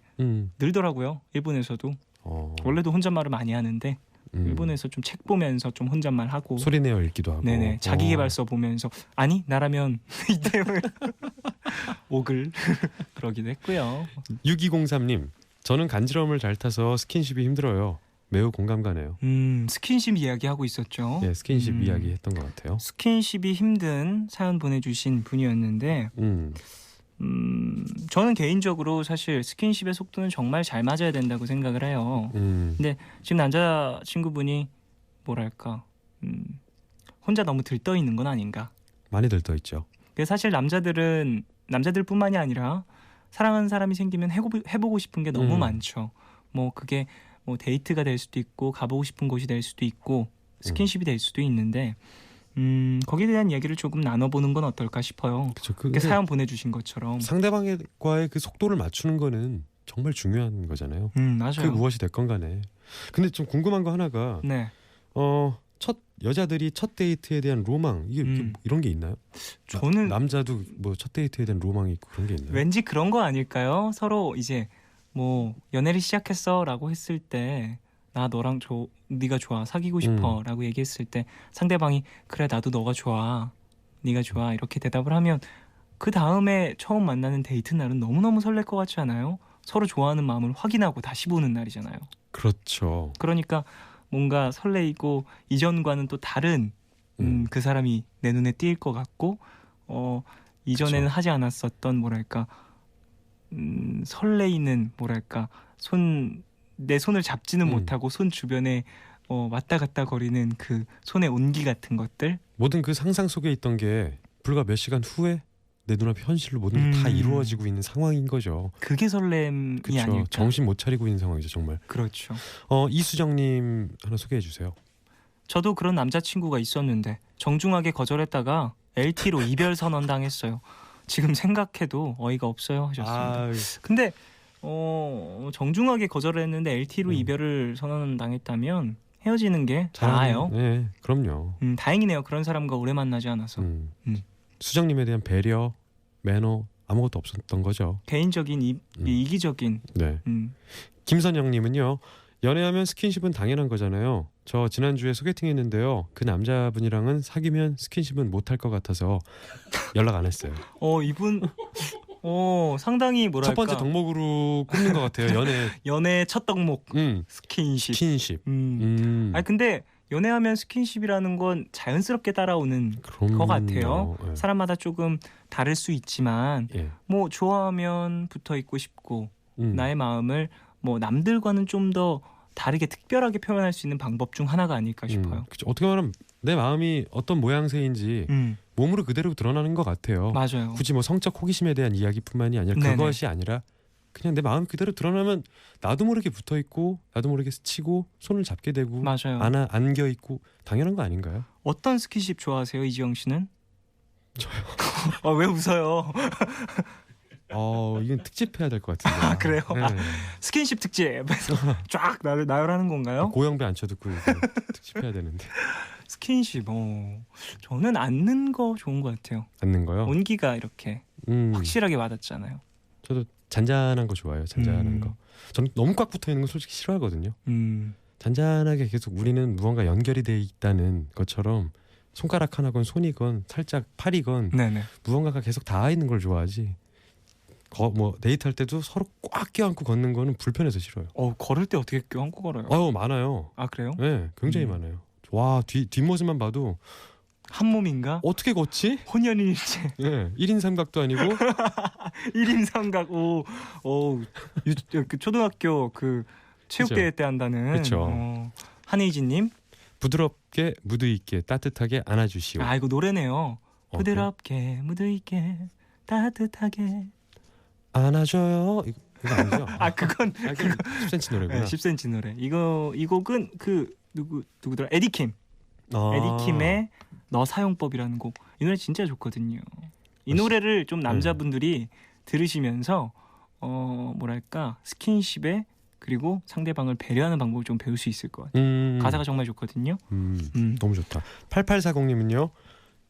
늘더라고요. 일본에서도 원래도 혼잣말을 많이 하는데 일본에서 좀 책 보면서 좀 혼잣말 하고 소리내어 읽기도 하고. 네네 자기계발서 보면서 아니 나라면 이때 옥을 그러기도 했고요. 6203님 저는 간지러움을 잘 타서 스킨십이 힘들어요. 매우 공감 가네요. 스킨십 이야기하고 있었죠. 네, 스킨십 이야기 했던 것 같아요. 스킨십이 힘든 사연 보내주신 분이었는데 저는 개인적으로 사실 스킨십의 속도는 정말 잘 맞아야 된다고 생각을 해요. 근데 지금 남자친구분이 뭐랄까 혼자 너무 들떠 있는 건 아닌가. 많이 들떠 있죠. 사실 남자들뿐만이 아니라 사랑하는 사람이 생기면 해보고 싶은 게 너무 많죠. 뭐 그게 뭐 데이트가 될 수도 있고 가보고 싶은 곳이 될 수도 있고 스킨십이 될 수도 있는데 거기에 대한 이야기를 조금 나눠보는 건 어떨까 싶어요. 그쵸, 그렇게 사연 보내주신 것처럼 상대방과의 그 속도를 맞추는 거는 정말 중요한 거잖아요. 맞아요. 그 무엇이 됐건 간에. 근데 좀 궁금한 거 하나가 네. 여자들이 첫 데이트에 대한 로망 이게 이런 게 있나요? 저는 남자도 뭐 첫 데이트에 대한 로망이 있고 그런 게 있나요? 왠지 그런 거 아닐까요? 서로 이제 뭐 연애를 시작했어라고 했을 때 나 너랑 네가 좋아 사귀고 싶어라고 얘기했을 때 상대방이 그래 나도 너가 좋아 네가 좋아 이렇게 대답을 하면 그 다음에 처음 만나는 데이트 날은 너무너무 설렐 것 같지 않아요? 서로 좋아하는 마음을 확인하고 다시 보는 날이잖아요. 그렇죠. 그러니까 뭔가 설레이고 이전과는 또 다른 그 사람이 내 눈에 띌 것 같고 이전에는 그쵸. 하지 않았었던 뭐랄까 설레이는 뭐랄까 내 손을 잡지는 못하고 손 주변에 왔다 갔다 거리는 그 손의 온기 같은 것들 모든 그 상상 속에 있던 게 불과 몇 시간 후에 내 눈앞에 현실로 모든 게 다 이루어지고 있는 상황인 거죠. 그게 설렘이 그렇죠. 아닐까. 정신 못 차리고 있는 상황이죠 정말. 그렇죠. 이수정님 하나 소개해 주세요. 저도 그런 남자친구가 있었는데 정중하게 거절했다가 LT로 이별 선언 당했어요. 지금 생각해도 어이가 없어요 하셨습니다. 근데 정중하게 거절을 했는데 LT로 이별을 선언 당했다면 헤어지는 게 나아요. 네, 그럼요. 다행이네요. 그런 사람과 오래 만나지 않아서. 수정님에 대한 배려, 매너 아무것도 없었던 거죠. 개인적인 이기적인. 네. 김선영님은요. 연애하면 스킨십은 당연한 거잖아요. 저 지난주에 소개팅 했는데요. 그 남자분이랑은 사귀면 스킨십은 못할 것 같아서 연락 안 했어요. 이분 상당히 뭐랄까 첫 번째 덕목으로 꼽는 것 같아요. 연애 첫 덕목 스킨십. 스킨십. 아니 근데 연애하면 스킨십이라는 건 자연스럽게 따라오는 것 같아요. 네. 사람마다 조금 다를 수 있지만 예. 뭐 좋아하면 붙어 있고 싶고 나의 마음을 뭐 남들과는 좀 더 다르게 특별하게 표현할 수 있는 방법 중 하나가 아닐까 싶어요. 그쵸. 어떻게 말하면 내 마음이 어떤 모양새인지 몸으로 그대로 드러나는 것 같아요. 맞아요. 굳이 뭐 성적 호기심에 대한 이야기뿐만이 아니라 네네. 그것이 아니라 그냥 내 마음 그대로 드러나면 나도 모르게 붙어 있고 나도 모르게 스치고 손을 잡게 되고 맞아요. 안겨 있고 당연한 거 아닌가요? 어떤 스킨십 좋아하세요, 이지영 씨는? 저요. 왜 웃어요? 이건 특집해야 될 것 같은데. 아, 그래요? 네. 스킨십 특집 쫙 나열하는 건가요? 고영배 앉혀듣고 이거 특집해야 되는데. 스킨십, 저는 앉는 거 좋은 것 같아요. 앉는 거요? 온기가 이렇게 확실하게 와닿잖아요. 저도 잔잔한 거 좋아해요. 잔잔한 거. 저는 너무 꽉 붙어 있는 거 솔직히 싫어하거든요. 잔잔하게 계속 우리는 무언가 연결이 돼 있다는 것처럼 손가락 하나건 손이건 살짝 팔이건 네네. 무언가가 계속 닿아 있는 걸 좋아하지. 뭐 데이트할 때도 서로 꽉 껴안고 걷는 거는 불편해서 싫어요. 걸을 때 어떻게 껴안고 걸어요? 많아요. 아, 그래요? 네, 굉장히 많아요. 와, 뒷모습만 봐도 한 몸인가? 어떻게 걷지? 혼연일체. 네, 1인 삼각도 아니고 1인 삼각. 그 초등학교 그 체육대회 때 한다는. 그렇죠. 한혜진님. 부드럽게 무드 있게 따뜻하게 안아주시오. 이거 노래네요. 부드럽게 무드 있게 따뜻하게 안아줘요. 이거 아니죠? 그건 10cm 노래구나. 10cm 노래. 이 곡은 그 누구더라? 에디킴. 에디킴의 너 사용법이라는 곡. 이 노래 진짜 좋거든요. 이 노래를 좀 남자분들이 들으시면서 뭐랄까 스킨십에 그리고 상대방을 배려하는 방법을 좀 배울 수 있을 것 같아요. 가사가 정말 좋거든요. 너무 좋다. 8840님은요.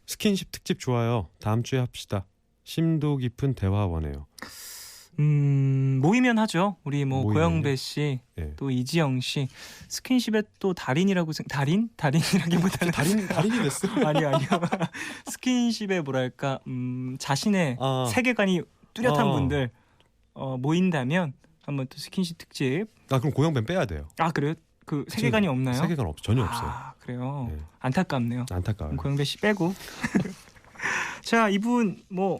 스킨십 특집 좋아요. 다음 주에 합시다. 심도 깊은 대화 원해요. 모이면 하죠. 우리 뭐 모이면요? 고영배 씨, 네. 또 이지영 씨 스킨십에 또 달인이라고 달인이라기보다는 달인이 됐어. 아니요. 스킨십에 뭐랄까 자신의 세계관이 뚜렷한 분들 모인다면 한번 또 스킨십 특집. 그럼 고영배 빼야 돼요. 그래요? 그 세계관이 없나요? 세계관 전혀 없어요. 그래요. 네. 안타깝네요. 안타까워요. 고영배 씨 빼고. 자, 이분 뭐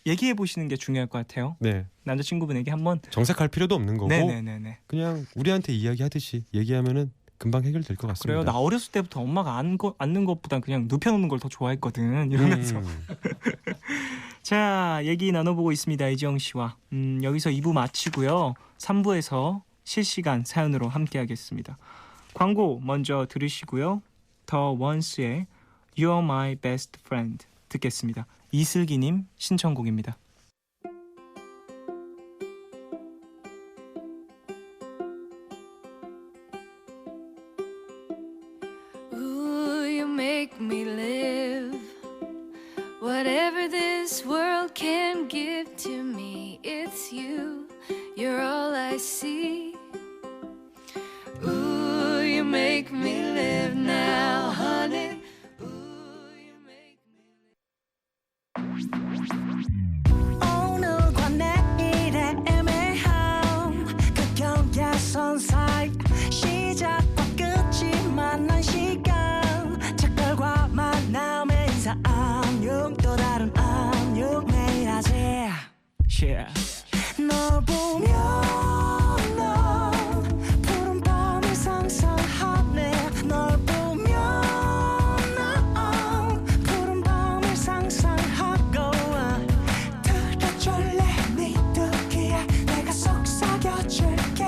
얘기해 보시는 게 중요할 것 같아요. 네. 남자친구분에게 한번 정색할 필요도 없는 거고. 네네네. 그냥 우리한테 이야기하듯이 얘기하면은 금방 해결될 것 같습니다. 그래요. 나 어렸을 때부터 엄마가 앉는 것보다 그냥 눕혀놓는 걸 더 좋아했거든. 이러면서. 자, 얘기 나눠보고 있습니다. 이지영 씨와. 여기서 2부 마치고요. 3부에서 실시간 사연으로 함께하겠습니다. 광고 먼저 들으시고요. 더 원스의 You're My Best Friend 듣겠습니다. 이슬기님 신청곡입니다. Ooh, you make me live. Whatever this world can give to me, it's you. You're all I see. Ooh, you make me live now, honey. 오늘과 내일의 애매함 그 경계선 사이 시작과 끝이 만난 시간 착각과 만남의 인사 안녕 또 다른 안녕 매일 하지 널 보면 넌 푸른 밤을 상상하네 널 보면 넌 푸른 밤을 상상하고 들어줄래 네 듣기에 내가 속삭여줄게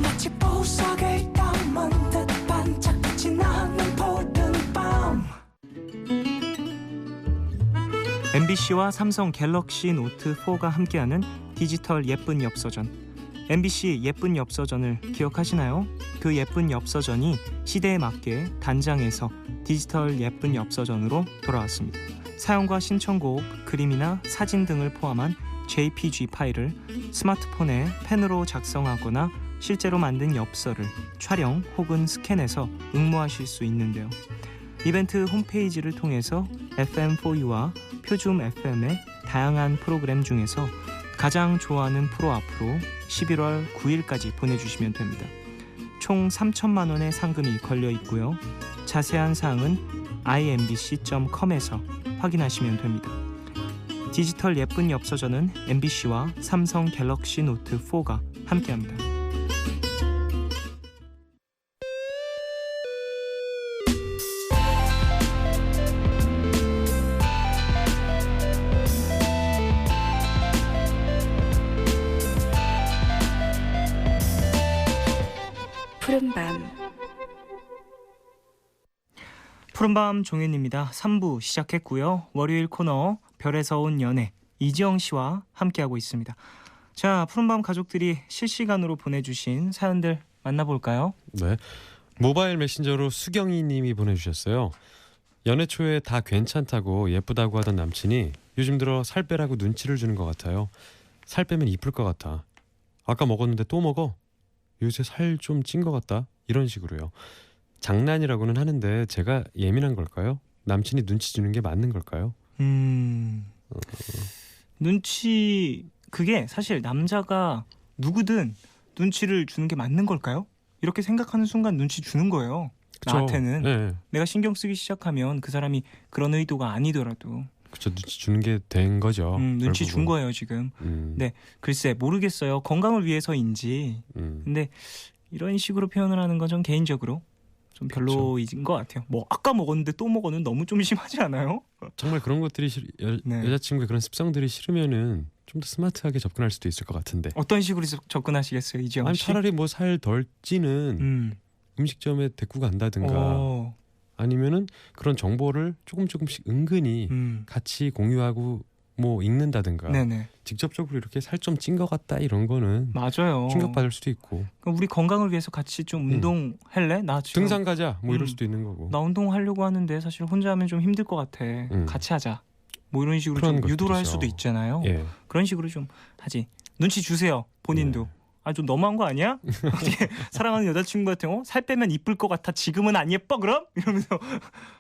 마치 보석을 담은 듯 반짝빛이 나는 푸른 밤 MBC와 삼성 갤럭시 노트 4가 함께하는 디지털 예쁜 엽서전. MBC 예쁜 엽서전을 기억하시나요? 그 예쁜 엽서전이 시대에 맞게 단장해서 디지털 예쁜 엽서전으로 돌아왔습니다. 사연과 신청곡, 그림이나 사진 등을 포함한 JPG 파일을 스마트폰에 펜으로 작성하거나 실제로 만든 엽서를 촬영 혹은 스캔해서 응모하실 수 있는데요. 이벤트 홈페이지를 통해서 FM4U와 표준 FM의 다양한 프로그램 중에서 가장 좋아하는 프로 앞으로 11월 9일까지 보내주시면 됩니다. 총 3천만 원의 상금이 걸려 있고요. 자세한 사항은 imbc.com에서 확인하시면 됩니다. 디지털 예쁜 엽서전은 MBC와 삼성 갤럭시 노트 4가 함께합니다. 푸른밤 푸른밤 종현입니다. 3부 시작했고요. 월요일 코너 별에서 온 연애 이지영 씨와 함께하고 있습니다. 자, 푸른밤 가족들이 실시간으로 보내주신 사연들 만나볼까요? 네, 모바일 메신저로 수경이 님이 보내주셨어요. 연애 초에 다 괜찮다고 예쁘다고 하던 남친이 요즘 들어 살 빼라고 눈치를 주는 것 같아요. 살 빼면 이쁠 것 같아. 아까 먹었는데 또 먹어? 요새 살 좀 찐 것 같다. 이런 식으로요. 장난이라고는 하는데 제가 예민한 걸까요? 남친이 눈치 주는 게 맞는 걸까요? 눈치, 그게 사실 남자가 누구든 눈치를 주는 게 맞는 걸까요? 이렇게 생각하는 순간 눈치 주는 거예요. 그쵸? 나한테는. 네. 내가 신경 쓰기 시작하면 그 사람이 그런 의도가 아니더라도 그쵸, 눈치 주는 게 된 거죠. 눈치 준 결국은. 거예요 지금. 네. 글쎄 모르겠어요. 건강을 위해서인지. 근데 이런 식으로 표현을 하는 건 전 개인적으로 좀 별로인 것 같아요. 뭐 아까 먹었는데 또 먹어는 너무 좀 심하지 않아요? 정말 그런 것들이 네. 여자친구의 그런 습성들이 싫으면은 좀 더 스마트하게 접근할 수도 있을 것 같은데. 어떤 식으로 접근하시겠어요, 이지영 아니 씨? 차라리 뭐 살 덜 찌는 음식점에 데리고 간다든가 아니면은 그런 정보를 조금씩 은근히 같이 공유하고 뭐 읽는다든가 네네. 직접적으로 이렇게 살 좀 찐 것 같다 이런 거는 맞아요. 충격받을 수도 있고. 그럼 우리 건강을 위해서 같이 좀 운동할래? 나 지금 등산 가자 뭐 이럴 수도 있는 거고. 나 운동하려고 하는데 사실 혼자 하면 좀 힘들 것 같아. 같이 하자. 뭐 이런 식으로 좀 유도를 할 수도 있잖아요. 예. 그런 식으로 좀 하지. 눈치 주세요. 본인도. 네. 아, 좀 너무한 거 아니야? 어떻게 사랑하는 여자친구한테 살 빼면 이쁠 것 같아. 지금은 안 예뻐 그럼? 이러면서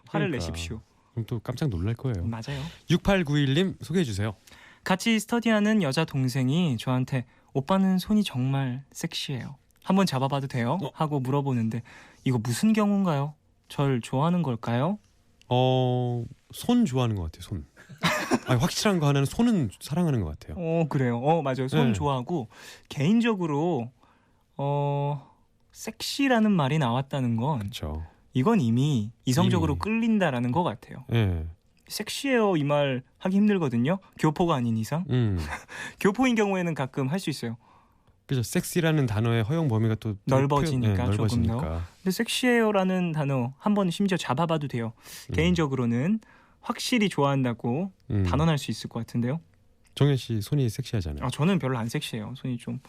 화를 그러니까. 내십시오. 그럼 또 깜짝 놀랄 거예요. 맞아요. 6891님 소개해 주세요. 같이 스터디하는 여자 동생이 저한테 오빠는 손이 정말 섹시해요. 한번 잡아봐도 돼요? 하고 물어보는데 이거 무슨 경우인가요? 절 좋아하는 걸까요? 손 좋아하는 것 같아요. 손. 아니, 확실한 거 하나는 손은 사랑하는 것 같아요. 그래요. 맞아요. 손 네. 좋아하고 개인적으로 섹시라는 말이 나왔다는 건 그렇죠. 이건 이미 이성적으로 이미. 끌린다라는 것 같아요. 예. 섹시해요 이 말 하기 힘들거든요. 교포가 아닌 이상. 교포인 경우에는 가끔 할 수 있어요. 그죠. 섹시라는 단어의 허용 범위가 또 넓어지니까 조금 넓어지니까. 더. 근데 섹시해요라는 단어 한번 심지어 잡아봐도 돼요. 개인적으로는 확실히 좋아한다고 단언할 수 있을 것 같은데요. 정현 씨 손이 섹시하잖아요. 저는 별로 안 섹시해요. 손이 좀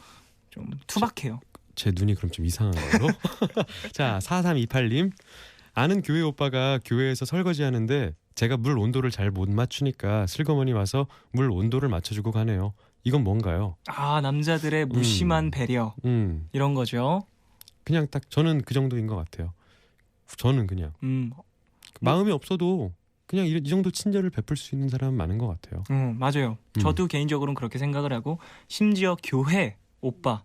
투박해요. 제 눈이 그럼 좀 이상한 걸로. 자, 4328님. 아는 교회 오빠가 교회에서 설거지 하는데 제가 물 온도를 잘 못 맞추니까 슬그머니 와서 물 온도를 맞춰주고 가네요. 이건 뭔가요? 남자들의 무심한 배려 이런 거죠. 그냥 딱 저는 그 정도인 것 같아요. 저는 그냥 마음이 없어도 그냥 이 정도 친절을 베풀 수 있는 사람은 많은 것 같아요. 맞아요. 저도 개인적으로는 그렇게 생각을 하고 심지어 교회 오빠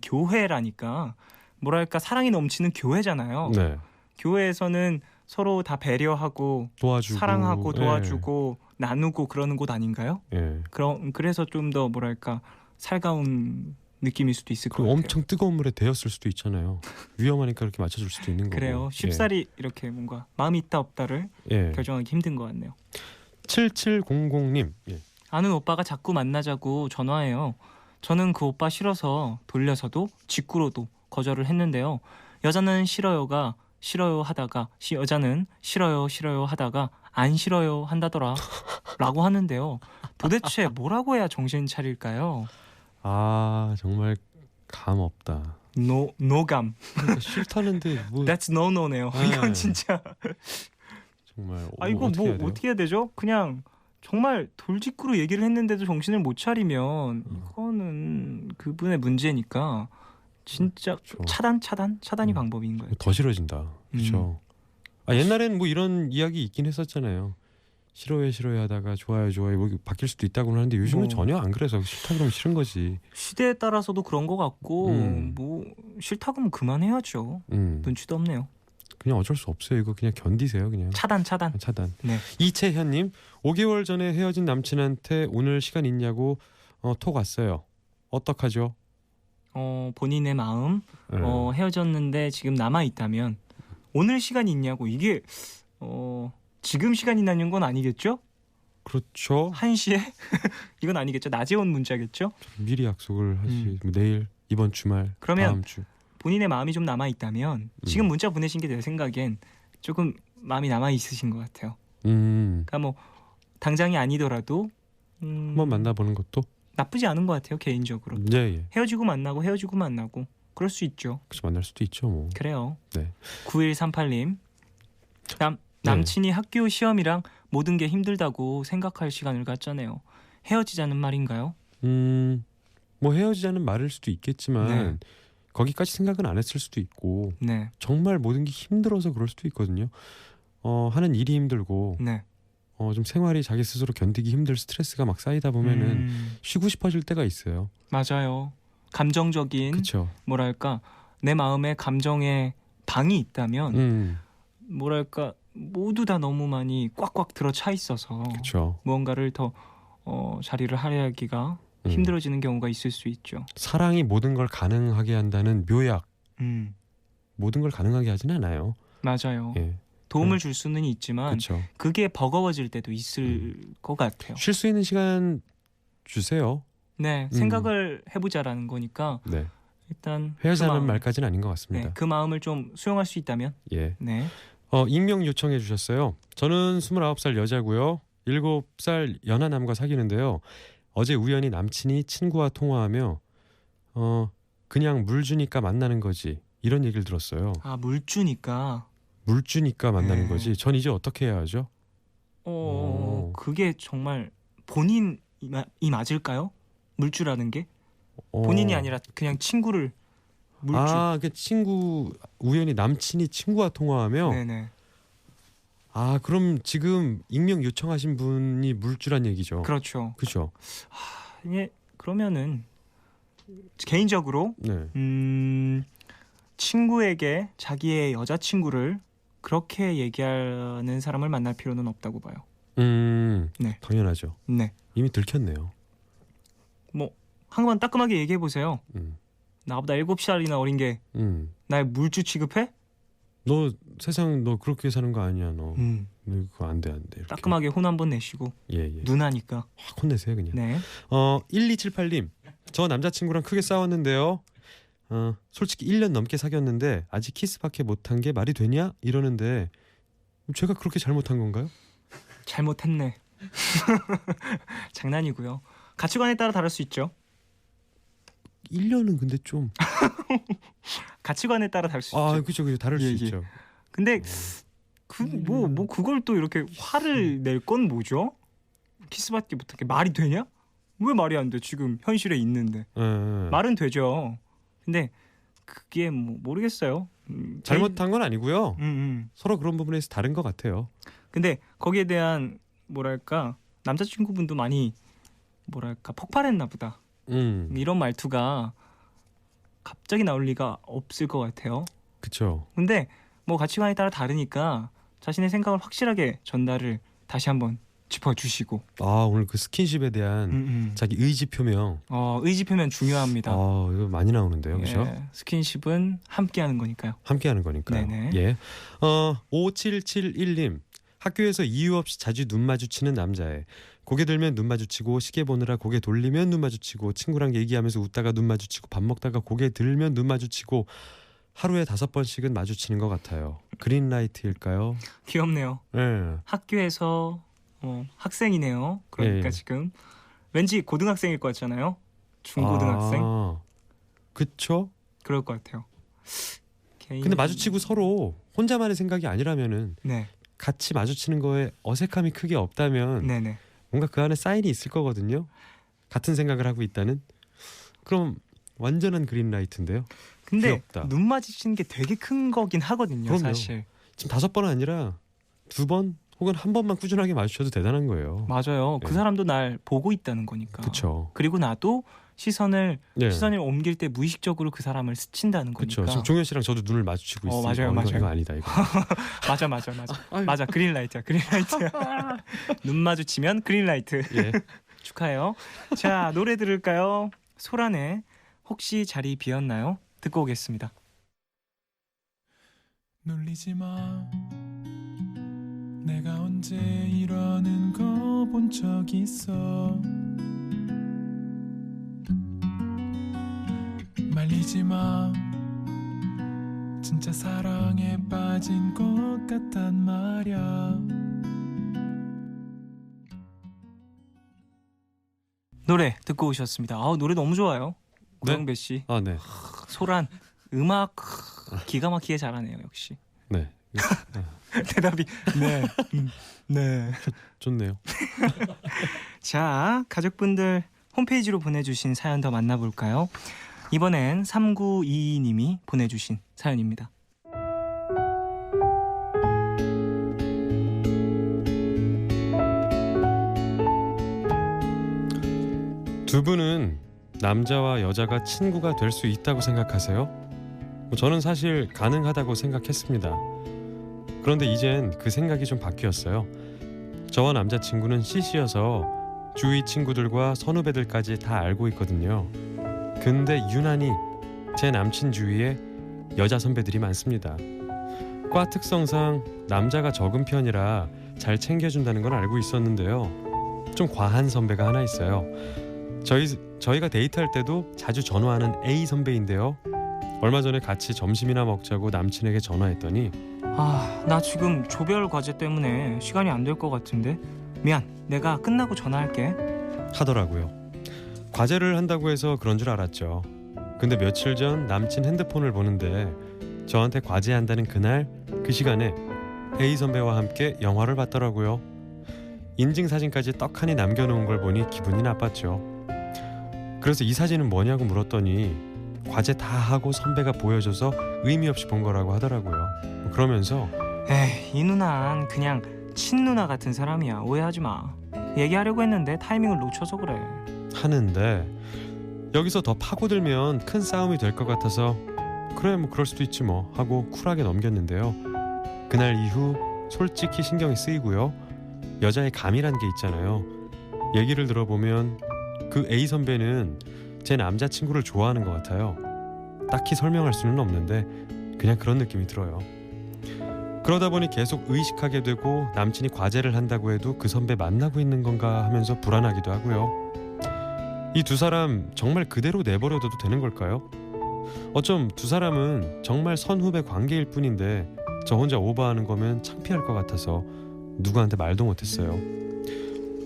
교회라니까 뭐랄까 사랑이 넘치는 교회잖아요. 네. 교회에서는 서로 다 배려하고 도와주고 사랑하고 도와주고 나누고 그러는 곳 아닌가요? 예. 그래서 좀 더 뭐랄까 살가운 느낌일 수도 있을 것 그리고 같아요. 엄청 뜨거운 물에 데웠을 수도 있잖아요. 위험하니까 그렇게 맞춰줄 수도 있는 거고. 그래요. 쉽사리 이렇게 뭔가 마음이 있다 없다를 결정하기 힘든 것 같네요. 7700님. 예. 아는 오빠가 자꾸 만나자고 전화해요. 저는 그 오빠 싫어서 돌려서도 직구로도 거절을 했는데요. 여자는 싫어요가 싫어요 하다가 여자는 싫어요 하다가 안 싫어요 한다더라 라고 하는데요. 도대체 뭐라고 해야 정신 차릴까요? 정말 감 없다. 노감. 그러니까 싫다는데 뭐 That's no-no네요. 네. 이건 진짜 정말 이거 어떻게 해야 돼요? 어떻게 해야 되죠? 그냥 정말 돌직구로 얘기를 했는데도 정신을 못 차리면 이거는 그분의 문제니까 진짜 그렇죠. 차단이 방법인 거예요. 더 싫어진다. 그렇죠. 옛날에는 뭐 이런 이야기 있긴 했었잖아요. 싫어해 하다가 좋아요 뭐 바뀔 수도 있다고는 하는데 요즘은 전혀 안 그래서 싫다 그러면 싫은 거지. 시대에 따라서도 그런 것 같고 뭐 싫다 그러면 그만해야죠. 눈치도 없네요. 그냥 어쩔 수 없어요. 이거 그냥 견디세요. 그냥 차단. 네. 이채현님 5개월 전에 헤어진 남친한테 오늘 시간 있냐고 톡 왔어요. 어떡하죠? 본인의 마음 네. 헤어졌는데 지금 남아 있다면 오늘 시간 있냐고 이게 지금 시간 있냐는 건 아니겠죠? 그렇죠. 1시에 이건 아니겠죠. 낮에 온 문자겠죠. 미리 약속을 하시. 내일 이번 주말 그러면 다음 주. 본인의 마음이 좀 남아 있다면 지금 문자 보내신 게 내 생각엔 조금 마음이 남아 있으신 것 같아요. 그러니까 뭐 당장이 아니더라도 한번 만나보는 것도 나쁘지 않은 것 같아요. 개인적으로. 예. 헤어지고 만나고 그럴 수 있죠. 그래서 만날 수도 있죠. 뭐. 그래요. 네. 9138님 남친이 학교 시험이랑 모든 게 힘들다고 생각할 시간을 갖잖아요. 헤어지자는 말인가요? 뭐 헤어지자는 말일 수도 있겠지만 네. 거기까지 생각은 안 했을 수도 있고 네. 정말 모든 게 힘들어서 그럴 수도 있거든요. 하는 일이 힘들고 네. 좀 생활이 자기 스스로 견디기 힘들 스트레스가 막 쌓이다 보면은 쉬고 싶어질 때가 있어요. 맞아요. 감정적인 그렇죠. 뭐랄까 내 마음에 감정의 방이 있다면 뭐랄까 모두 다 너무 많이 꽉꽉 들어차 있어서 그렇죠. 무언가를 더 자리를 할애하기가 힘들어지는 경우가 있을 수 있죠. 사랑이 모든 걸 가능하게 한다는 묘약. 모든 걸 가능하게 하진 않아요. 맞아요. 예. 도움을 줄 수는 있지만 그렇죠. 그게 버거워질 때도 있을 것 같아요. 쉴 수 있는 시간 주세요. 네, 생각을 해보자라는 거니까 네. 일단 헤어지자는 말까지는 아닌 것 같습니다. 네, 그 마음을 좀 수용할 수 있다면 예. 네. 익명 요청해 주셨어요. 저는 29살 여자고요. 7살 연하남과 사귀는데요. 어제 우연히 남친이 친구와 통화하며 그냥 물 주니까 만나는 거지 이런 얘기를 들었어요. 물 주니까 만나는 네. 거지. 전 이제 어떻게 해야 하죠? 그게 정말 본인이 맞을까요? 물주라는 게 본인이 아니라 그냥 친구를 물주. 그 친구 우연히 남친이 친구와 통화하며. 네네. 그럼 지금 익명 요청하신 분이 물주란 얘기죠. 그렇죠. 그렇죠. 예, 그러면은 개인적으로 네. 친구에게 자기의 여자친구를 그렇게 얘기하는 사람을 만날 필요는 없다고 봐요. 네. 당연하죠. 네. 이미 들켰네요. 뭐 한번 따끔하게 얘기해 보세요. 나보다 7살이나 어린 게 나의 물주 취급해? 너 세상 너 그렇게 사는 거 아니야 너. 너 그거 안 돼. 이렇게. 따끔하게 혼 한번 내시고. 예. 누나니까. 확 혼내세요 그냥. 네. 1278님. 저 남자친구랑 크게 싸웠는데요. 솔직히 1년 넘게 사귀었는데 아직 키스밖에 못한 게 말이 되냐? 이러는데 제가 그렇게 잘못한 건가요? 잘못했네. 장난이고요. 가치관에 따라 다를 수 있죠. 1년은 근데 좀 가치관에 따라 다를 수 있죠. 그죠. 다를 수 있죠. 근데 뭐 그걸 또 이렇게 화를 낼 건 뭐죠? 키스밖에 못한 게 말이 되냐? 왜 말이 안 돼? 지금 현실에 있는데. 말은 되죠. 근데 그게 뭐 모르겠어요. 잘못한 건 아니고요. 서로 그런 부분에서 다른 것 같아요. 근데 거기에 대한 뭐랄까 남자친구분도 많이 뭐랄까 폭발했나 보다. 이런 말투가 갑자기 나올 리가 없을 것 같아요. 그렇죠. 근데 뭐 가치관에 따라 다르니까 자신의 생각을 확실하게 전달을 다시 한번 짚어주시고. 오늘 그 스킨십에 대한 자기 의지 표명. 의지 표명 중요합니다. 이거 많이 나오는데요, 그렇죠? 예, 스킨십은 함께하는 거니까요. 함께하는 거니까요. 네네. 예. 5771님 학교에서 이유 없이 자주 눈 마주치는 남자애. 고개 들면 눈 마주치고 시계 보느라 고개 돌리면 눈 마주치고 친구랑 얘기하면서 웃다가 눈 마주치고 밥 먹다가 고개 들면 눈 마주치고 하루에 5번씩은 마주치는 것 같아요. 그린라이트일까요? 귀엽네요. 네. 학교에서 학생이네요. 그러니까 지금 왠지 고등학생일 것 같잖아요. 중고등학생. 그쵸? 그럴 것 같아요. 근데 마주치고 서로 혼자만의 생각이 아니라면은 네. 같이 마주치는 거에 어색함이 크게 없다면 네네. 뭔가 그 안에 사인이 있을 거거든요. 같은 생각을 하고 있다는. 그럼 완전한 그린라이트인데요. 근데 귀엽다. 눈 마주치는 게 되게 큰 거긴 하거든요. 그럼요. 사실. 지금 5번은 아니라 2번 혹은 1번만 꾸준하게 마주쳐도 대단한 거예요. 맞아요. 네. 그 사람도 날 보고 있다는 거니까. 그렇죠. 그리고 나도 시선을 네. 옮길 때 무의식적으로 그 사람을 스친다는 거니까. 그렇죠. 지금 종현 씨랑 저도 눈을 마주치고 있으니까 맞아요. 이거 아니다 이거. 맞아. 맞아. 그린라이트야. 눈 마주치면 그린라이트. 예. 축하해요. 자, 노래 들을까요? 소란의 혹시 자리 비었나요? 듣고 오겠습니다. 놀리지 마. 내가 언제 이러는 거 본 적 있어. 말리지 마. 진짜 사랑에 빠진 것 같단 말야. 노래 듣고 오셨습니다. 노래 너무 좋아요. 고영배 씨. 아 네. 소란 음악 기가 막히게 잘하네요. 역시. 네. 대답이 네. 네. 좋네요. 자, 가족분들 홈페이지로 보내주신 사연 더 만나볼까요? 이번엔 3922님이 보내주신 사연입니다. 두 분은 남자와 여자가 친구가 될 수 있다고 생각하세요? 저는 사실 가능하다고 생각했습니다. 그런데 이젠 그 생각이 좀 바뀌었어요. 저와 남자친구는 CC여서 주위 친구들과 선후배들까지 다 알고 있거든요. 근데 유난히 제 남친 주위에 여자 선배들이 많습니다. 과 특성상 남자가 적은 편이라 잘 챙겨준다는 건 알고 있었는데요. 좀 과한 선배가 하나 있어요. 저희가 데이트할 때도 자주 전화하는 A 선배인데요. 얼마 전에 같이 점심이나 먹자고 남친에게 전화했더니 나 지금 조별 과제 때문에 시간이 안 될 것 같은데 미안, 내가 끝나고 전화할게 하더라고요. 과제를 한다고 해서 그런 줄 알았죠. 근데 며칠 전 남친 핸드폰을 보는데 저한테 과제한다는 그날 그 시간에 A 선배와 함께 영화를 봤더라고요. 인증사진까지 떡하니 남겨놓은 걸 보니 기분이 나빴죠. 그래서 이 사진은 뭐냐고 물었더니 과제 다 하고 선배가 보여줘서 의미 없이 본 거라고 하더라고요. 그러면서 에이, 이 누나는 그냥 친누나 같은 사람이야. 오해하지 마. 얘기하려고 했는데 타이밍을 놓쳐서 그래. 하는데 여기서 더 파고들면 큰 싸움이 될 것 같아서 그래 뭐 그럴 수도 있지 뭐 하고 쿨하게 넘겼는데요. 그날 이후 솔직히 신경이 쓰이고요. 여자의 감이란 게 있잖아요. 얘기를 들어보면 그 A 선배는 제 남자친구를 좋아하는 것 같아요. 딱히 설명할 수는 없는데 그냥 그런 느낌이 들어요. 그러다 보니 계속 의식하게 되고 남친이 과제를 한다고 해도 그 선배 만나고 있는 건가 하면서 불안하기도 하고요. 이 두 사람 정말 그대로 내버려둬도 되는 걸까요? 어쩜 두 사람은 정말 선후배 관계일 뿐인데 저 혼자 오버하는 거면 창피할 것 같아서 누구한테 말도 못했어요.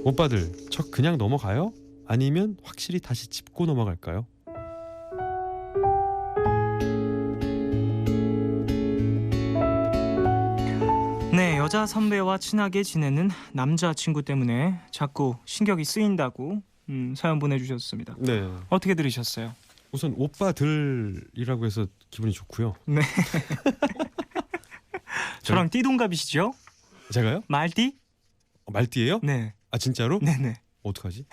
오빠들 저 그냥 넘어가요? 아니면 확실히 다시 짚고 넘어갈까요? 네, 여자 선배와 친하게 지내는 남자친구 때문에 자꾸 신경이 쓰인다고 사연 보내주셨습니다. 네. 어떻게 들으셨어요? 우선 오빠들이라고 해서 기분이 좋고요. 네. 저랑 띠동갑이시죠? 제가요? 말띠? 말띠예요? 네. 아 진짜로? 네네. 어떡하지?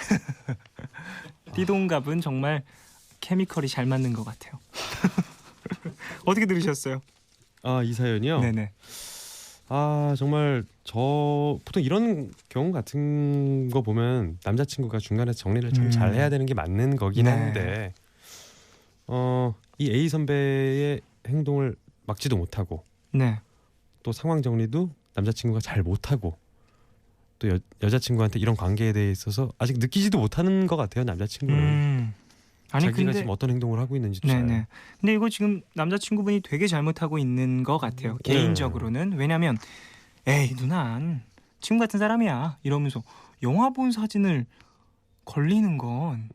띠동갑은 정말 케미컬이 잘 맞는 것 같아요. 어떻게 들으셨어요? 아 이 사연이요? 네네. 아 정말 저 보통 이런 경우 같은 거 보면 남자친구가 중간에 정리를 참 잘 해야 되는 게 맞는 거긴 네. 한데 이 A 선배의 행동을 막지도 못하고 네. 또 상황 정리도 남자친구가 잘 못하고 또 여자친구한테 이런 관계에 대해 있어서 아직 느끼지도 못하는 것 같아요. 남자친구는 아니 자기가 근데 지금 어떤 행동을 하고 있는지도 잘. 네네. 근데 이거 지금 남자친구분이 되게 잘못하고 있는 것 같아요. 개인적으로는. 왜냐면 에이 누난 친구 같은 사람이야 이러면서 영화 본 사진을 걸리는 건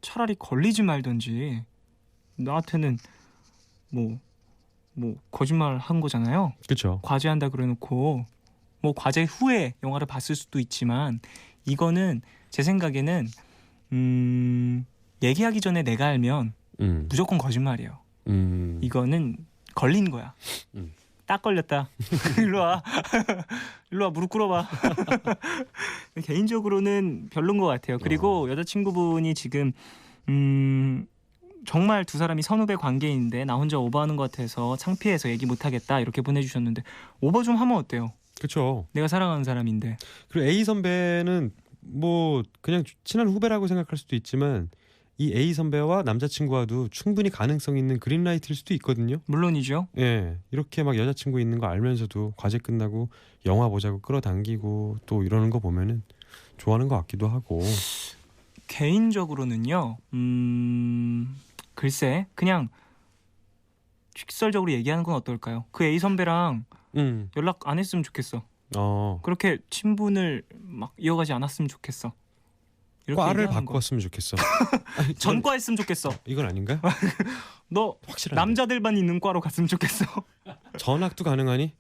차라리 걸리지 말던지. 나한테는 뭐 거짓말 한 거잖아요. 그렇죠. 과제한다 그래놓고 뭐 과제 후에 영화를 봤을 수도 있지만 이거는 제 생각에는 얘기하기 전에 내가 알면 무조건 거짓말이에요. 이거는 걸린 거야. 딱 걸렸다. 일로 와. 일로 와, 무릎 꿇어봐. 개인적으로는 별론 것 같아요. 그리고 여자친구분이 지금 정말 두 사람이 선후배 관계인데 나 혼자 오버하는 것 같아서 창피해서 얘기 못하겠다 이렇게 보내주셨는데 오버 좀 하면 어때요? 그렇죠. 내가 사랑하는 사람인데. 그리고 A 선배는 뭐 그냥 친한 후배라고 생각할 수도 있지만 이 A 선배와 남자친구와도 충분히 가능성 있는 그린라이트일 수도 있거든요. 물론이죠. 예, 이렇게 막 여자친구 있는 거 알면서도 과제 끝나고 영화 보자고 끌어당기고 또 이러는 거 보면은 좋아하는 것 같기도 하고. 개인적으로는요. 글쎄 그냥 직설적으로 얘기하는 건 어떨까요? 그 A 선배랑 연락 안 했으면 좋겠어. 그렇게 친분을 막 이어가지 않았으면 좋겠어. 이렇게 과를 얘기하는 거. 바꿨으면 좋겠어. 전과 했으면 좋겠어. 이건 아닌가요? 너 확실한데. 남자들만 있는 과로 갔으면 좋겠어. 전학도 가능하니?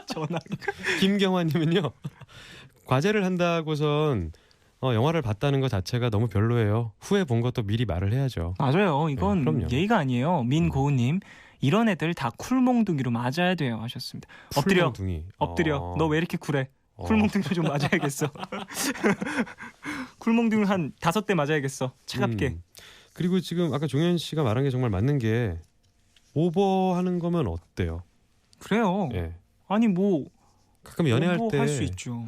전학. 김경환님은요. 과제를 한다고선 영화를 봤다는 것 자체가 너무 별로예요. 후에 본 것도 미리 말을 해야죠. 맞아요. 이건 그럼요. 예의가 아니에요. 민고은님. 이런 애들 다 쿨몽둥이로 맞아야 돼요 하셨습니다. 엎드려. 쿨몽둥이. 엎드려. 너 왜 이렇게 쿨해? 쿨몽둥이 좀 맞아야겠어. 쿨몽둥이 한 5대 맞아야겠어. 차갑게. 그리고 지금 아까 종현 씨가 말한 게 정말 맞는 게 오버하는 거면 어때요? 그래요. 예. 아니 뭐 가끔 연애할 때 할 수 있죠.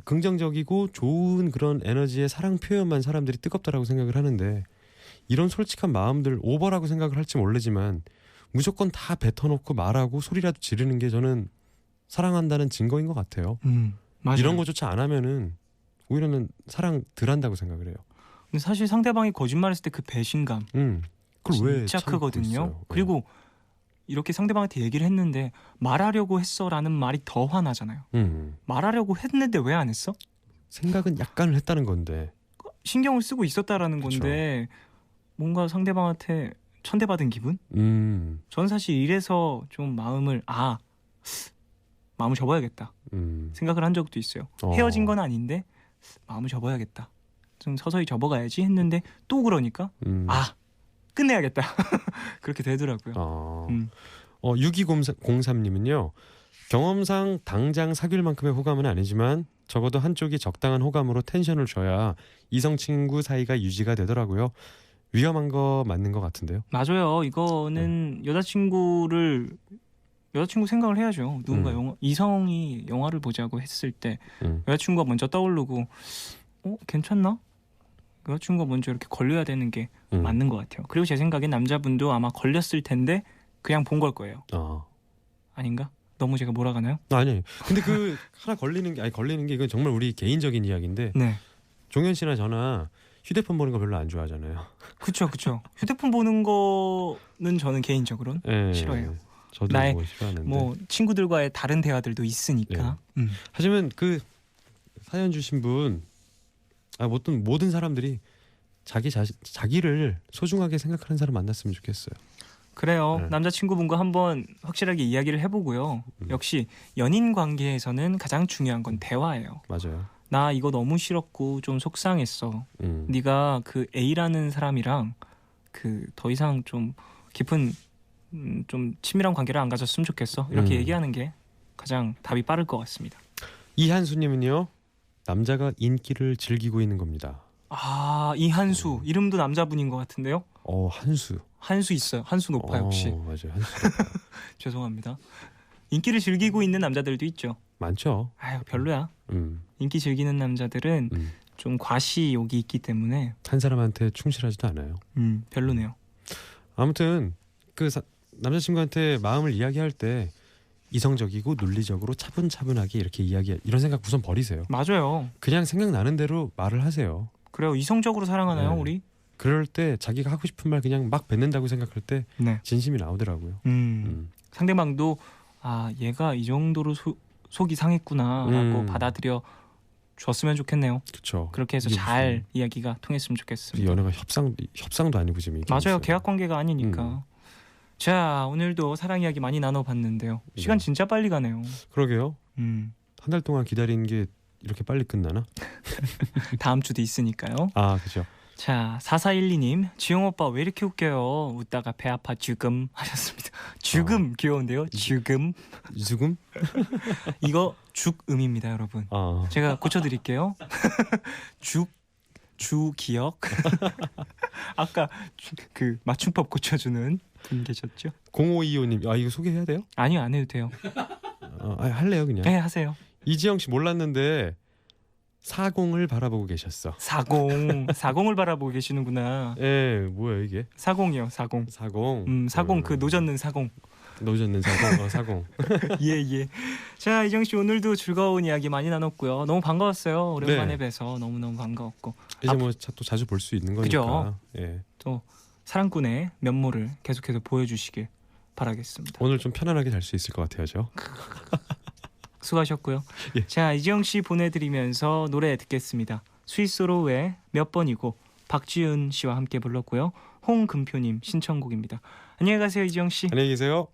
긍정적이고 좋은 그런 에너지의 사랑 표현만 사람들이 뜨겁다라고 생각을 하는데 이런 솔직한 마음들 오버라고 생각을 할지 모르지만 무조건 다 뱉어놓고 말하고 소리라도 지르는 게 저는 사랑한다는 증거인 것 같아요. 맞아요. 이런 거조차 안 하면은 오히려는 사랑 덜 한다고 생각을 해요. 근데 사실 상대방이 거짓말했을 때 그 배신감 그걸 왜 진짜 참고 크거든요. 있어요? 그리고 이렇게 상대방한테 얘기를 했는데 말하려고 했어라는 말이 더 화나잖아요. 말하려고 했는데 왜 안 했어? 생각은 약간은 했다는 건데. 신경을 쓰고 있었다라는 그쵸. 건데 뭔가 상대방한테 천대받은 기분? 전 사실 이래서 좀 마음을 접어야겠다 생각을 한 적도 있어요. 헤어진 건 아닌데 마음을 접어야겠다. 좀 서서히 접어가야지 했는데 또 그러니까 끝내야겠다. 그렇게 되더라고요. 6203님은요. 경험상 당장 사귈 만큼의 호감은 아니지만 적어도 한쪽이 적당한 호감으로 텐션을 줘야 이성 친구 사이가 유지가 되더라고요. 위험한 거 맞는 것 같은데요. 맞아요. 이거는 여자친구 생각을 해야죠. 누군가 이성이 영화를 보자고 했을 때 여자친구가 먼저 떠오르고 괜찮나? 여자친구가 먼저 이렇게 걸려야 되는 게 맞는 것 같아요. 그리고 제 생각엔 남자분도 아마 걸렸을 텐데 그냥 본 걸 거예요. 아닌가? 너무 제가 몰아가나요? 아니. 근데 그 하나 걸리는 게 이건 정말 우리 개인적인 이야기인데 네. 종현 씨나 저나 휴대폰 보는 거 별로 안 좋아하잖아요. 그쵸. 휴대폰 보는 거는 저는 개인적으로는 싫어해요. 저도 나의 싫어하는데. 친구들과의 다른 대화들도 있으니까. 하지만 그 사연 주신 분 모든 사람들이 자기를 소중하게 생각하는 사람 만났으면 좋겠어요. 그래요. 네. 남자친구분과 한번 확실하게 이야기를 해보고요. 역시 연인 관계에서는 가장 중요한 건 대화예요. 맞아요. 나 이거 너무 싫었고 좀 속상했어. 네가 그 A라는 사람이랑 그 더 이상 좀 깊은 좀 친밀한 관계를 안 가졌으면 좋겠어. 이렇게 얘기하는 게 가장 답이 빠를 것 같습니다. 이한수님은요. 남자가 인기를 즐기고 있는 겁니다. 이한수 이름도 남자분인 것 같은데요. 한수 있어요. 한수 높아 역시. 맞아요. 한수. 죄송합니다. 인기를 즐기고 있는 남자들도 있죠. 많죠. 별로야. 인기 즐기는 남자들은 좀 과시욕이 있기 때문에 한 사람한테 충실하지도 않아요. 별로네요. 아무튼 그 남자친구한테 마음을 이야기할 때 이성적이고 논리적으로 차분차분하게 이렇게 이런 생각 우선 버리세요. 맞아요. 그냥 생각나는 대로 말을 하세요. 그래요. 이성적으로 사랑하나요, 네. 우리? 그럴 때 자기가 하고 싶은 말 그냥 막 뱉는다고 생각할 때 진심이 나오더라고요. 상대방도 얘가 이 정도로 속이 상했구나라고 받아들여 줬으면 좋겠네요. 그렇죠. 그렇게 해서 잘 이야기가 통했으면 좋겠습니다. 연애가 협상도 아니고 지금 맞아요. 계약 관계가 아니니까. 자, 오늘도 사랑 이야기 많이 나눠봤는데요. 시간 네. 진짜 빨리 가네요. 그러게요. 음, 한 달 동안 기다린 게 이렇게 빨리 끝나나? 다음 주도 있으니까요. 아, 그죠. 자, 4412님, 지용 오빠 왜 이렇게 웃겨요? 웃다가 배 아파 죽음 하셨습니다. 죽음 귀여운데요? 죽음. 죽음? 이거 죽음입니다, 여러분. 아, 제가 고쳐드릴게요. 주기억. 아까 그 맞춤법 고쳐주는 분 계셨죠? 0525님. 아, 이거 소개해야 돼요? 아니요, 안 해도 돼요. 할래요, 그냥. 네, 하세요. 이지영 씨 몰랐는데 사공을 바라보고 계셨어. 40을 바라보고 계시는구나. 예, 뭐야 이게? 40이요, 40. 사공. 40 그 노젓는 40. 노젓는 사공. 사공. 예, 예. 자, 이정 씨 오늘도 즐거운 이야기 많이 나눴고요. 너무 반가웠어요. 오랜만에 네. 뵈서 너무너무 반가웠고. 이제 뭐 또 자주 볼 수 있는 거니까. 그죠? 예. 또 사랑꾼의 면모를 계속해서 보여주시길 바라겠습니다. 오늘 좀 편안하게 잘 수 있을 것 같아요, 저. 수고하셨고요. 예. 자, 이지영 씨 보내드리면서 노래 듣겠습니다. 스위스로의 몇 번이고 박지은 씨와 함께 불렀고요. 홍금표님 신청곡입니다. 안녕히 가세요, 이지영 씨. 안녕히 계세요.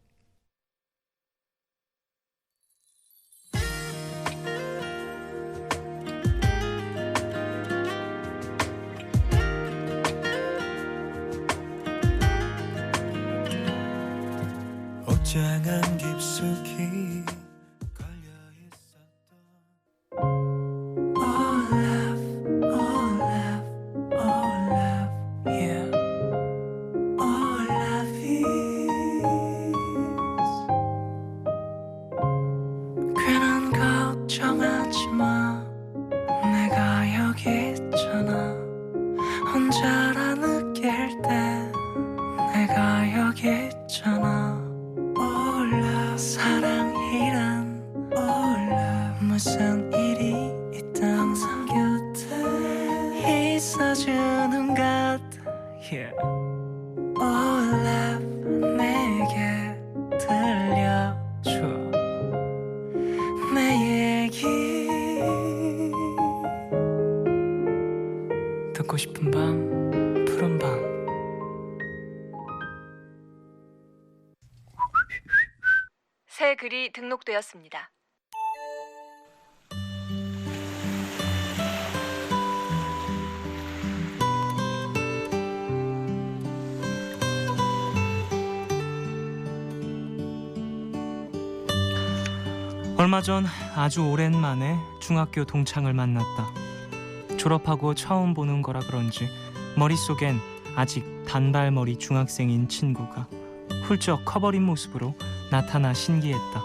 옷장안 깊숙이 걸려 있었던 All love, all love, all love, yeah. All love is 괜한 걱정하지 마 내가 여기 있잖아 혼자라 느낄 때 내가 여기 있잖아 사랑이란 무슨 일이 있던 곁에 있어주는 것 yeah. All love 내게 들려줘 내 얘기 듣고 싶은 밤 푸른 밤 새 글이 등록되었습니다. 얼마 전 아주 오랜만에 중학교 동창을 만났다. 졸업하고 처음 보는 거라 그런지 머릿속엔 아직 단발머리 중학생인 친구가 훌쩍 커버린 모습으로 나타나 신기했다.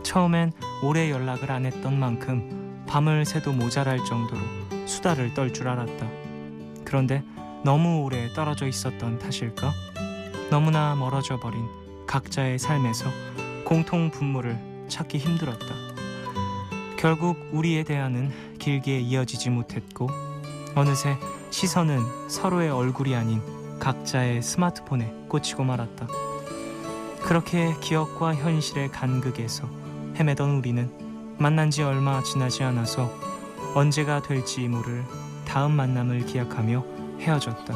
처음엔 오래 연락을 안 했던 만큼 밤을 새도 모자랄 정도로 수다를 떨 줄 알았다. 그런데 너무 오래 떨어져 있었던 탓일까? 너무나 멀어져 버린 각자의 삶에서 공통 분모를 찾기 힘들었다. 결국 우리의 대화는 길게 이어지지 못했고 어느새 시선은 서로의 얼굴이 아닌 각자의 스마트폰에 꽂히고 말았다. 그렇게 기억과 현실의 간극에서 헤매던 우리는 만난 지 얼마 지나지 않아서 언제가 될지 모를 다음 만남을 기약하며 헤어졌다.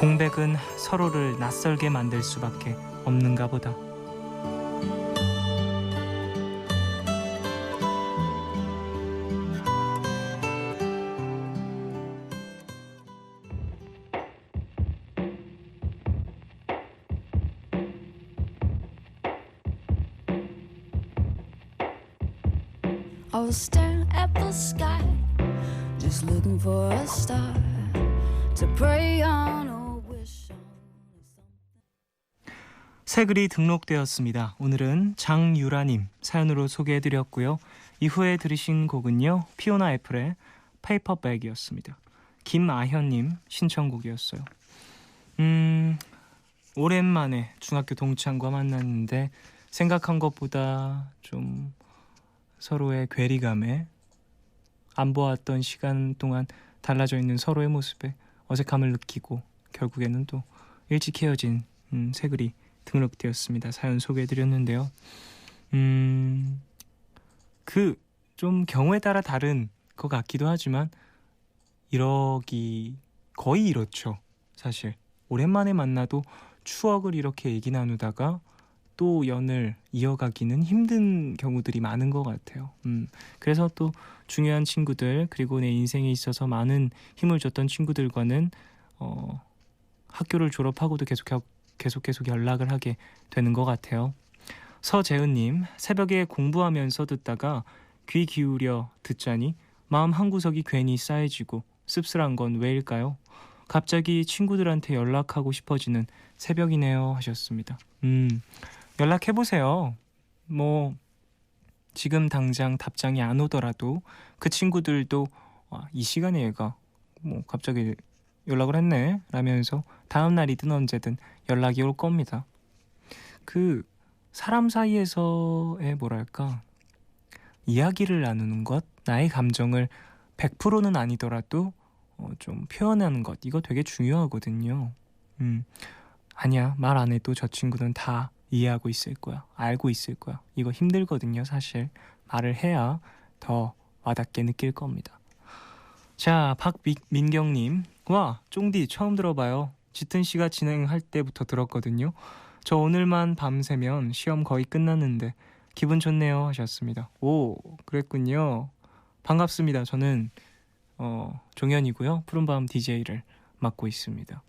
공백은 서로를 낯설게 만들 수밖에 없는가 보다. I was staring at the sky, just looking for a star to pray on or wish on. 새 글이 등록되었습니다. 오늘은 장유라님 사연으로 소개해드렸고요. 이후에 들으신 곡은요, 피오나 애플의 페이퍼백이었습니다. 김아현님 신청곡이었어요. 오랜만에 중학교 동창과 만났는데 생각한 것보다 좀 서로의 괴리감에 안 보았던 시간 동안 달라져 있는 서로의 모습에 어색함을 느끼고 결국에는 또 일찍 헤어진 새 글이 등록되었습니다. 사연 소개해드렸는데요. 그 좀 경우에 따라 다른 것 같기도 하지만 이러기 거의 이렇죠. 사실 오랜만에 만나도 추억을 이렇게 얘기 나누다가 또 연을 이어가기는 힘든 경우들이 많은 것 같아요. 그래서 또 중요한 친구들, 그리고 내 인생에 있어서 많은 힘을 줬던 친구들과는 학교를 졸업하고도 계속 연락을 하게 되는 것 같아요. 서재은님, 새벽에 공부하면서 듣다가 귀 기울여 듣자니 마음 한구석이 괜히 싸해지고 씁쓸한 건 왜일까요? 갑자기 친구들한테 연락하고 싶어지는 새벽이네요 하셨습니다. 연락해보세요. 뭐 지금 당장 답장이 안 오더라도 그 친구들도 이 시간에 얘가 뭐 갑자기 연락을 했네 라면서 다음 날이든 언제든 연락이 올 겁니다. 그 사람 사이에서의 뭐랄까 이야기를 나누는 것, 나의 감정을 100%는 아니더라도 좀 표현하는 것, 이거 되게 중요하거든요. 아니야, 말 안 해도 저 친구는 다 이해하고 있을 거야, 알고 있을 거야. 이거 힘들거든요. 사실 말을 해야 더 와닿게 느낄 겁니다. 자, 박민경님, 와 쫑디 처음 들어봐요. 짙은 씨가 진행할 때부터 들었거든요. 저 오늘만 밤새면 시험 거의 끝났는데 기분 좋네요 하셨습니다. 오, 그랬군요. 반갑습니다. 저는 종현이고요. 푸른밤 DJ를 맡고 있습니다.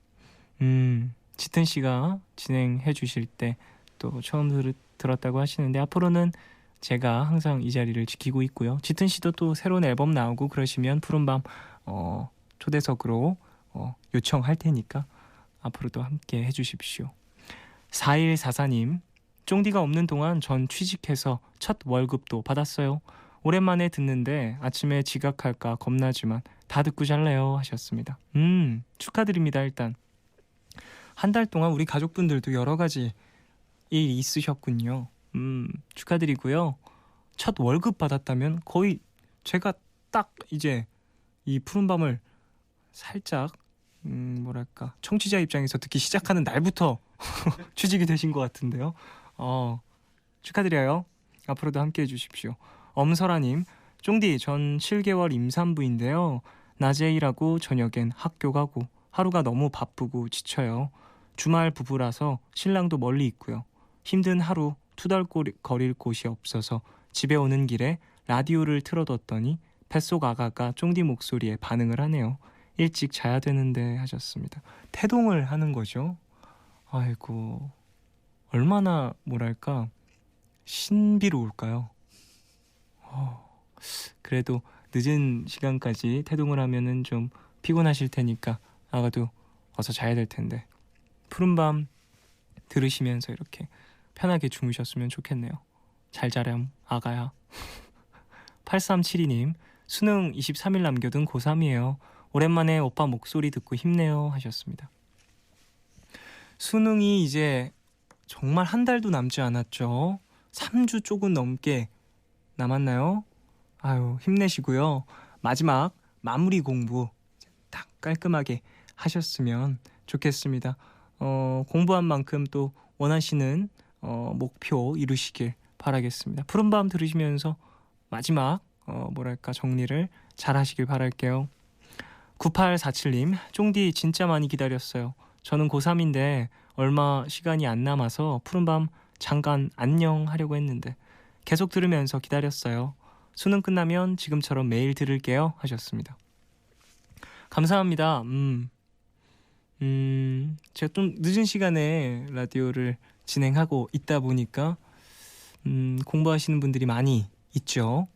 짙은 씨가 진행해 주실 때 또 처음 들었다고 하시는데 앞으로는 제가 항상 이 자리를 지키고 있고요. 짙은 씨도 또 새로운 앨범 나오고 그러시면 푸른밤 초대석으로 요청할 테니까 앞으로도 함께 해주십시오. 4144님, 쫑디가 없는 동안 전 취직해서 첫 월급도 받았어요. 오랜만에 듣는데 아침에 지각할까 겁나지만 다 듣고 잘래요 하셨습니다. 축하드립니다. 일단 한 달 동안 우리 가족분들도 여러 가지 일이 있으셨군요. 축하드리고요. 첫 월급 받았다면 거의 제가 딱 이제 이 푸른밤을 살짝 뭐랄까 청취자 입장에서 듣기 시작하는 날부터 취직이 되신 것 같은데요. 축하드려요. 앞으로도 함께해 주십시오. 엄설아님, 쫑디 전 7개월 임산부인데요. 낮에 일하고 저녁엔 학교 가고 하루가 너무 바쁘고 지쳐요. 주말 부부라서 신랑도 멀리 있고요. 힘든 하루 투덜거릴 곳이 없어서 집에 오는 길에 라디오를 틀어뒀더니 뱃속 아가가 쫑디 목소리에 반응을 하네요. 일찍 자야 되는데 하셨습니다. 태동을 하는 거죠. 아이고, 얼마나 뭐랄까 신비로울까요? 그래도 늦은 시간까지 태동을 하면은 좀 피곤하실 테니까 아가도 어서 자야 될 텐데 푸른밤 들으시면서 이렇게 편하게 주무셨으면 좋겠네요. 잘 자렴 아가야. 8372님, 수능 23일 남겨둔 고3이에요. 오랜만에 오빠 목소리 듣고 힘내요 하셨습니다. 수능이 이제 정말 한 달도 남지 않았죠. 3주 조금 넘게 남았나요? 아유, 힘내시고요. 마지막 마무리 공부 딱 깔끔하게 하셨으면 좋겠습니다. 공부한 만큼 또 원하시는 목표 이루시길 바라겠습니다. 푸른밤 들으시면서 마지막 뭐랄까 정리를 잘 하시길 바랄게요. 9847님, 쫑디 진짜 많이 기다렸어요. 저는 고3인데 얼마 시간이 안 남아서 푸른밤 잠깐 안녕 하려고 했는데 계속 들으면서 기다렸어요. 수능 끝나면 지금처럼 매일 들을게요 하셨습니다. 감사합니다. 제가 좀 늦은 시간에 라디오를 진행하고 있다 보니까 공부하시는 분들이 많이 있죠.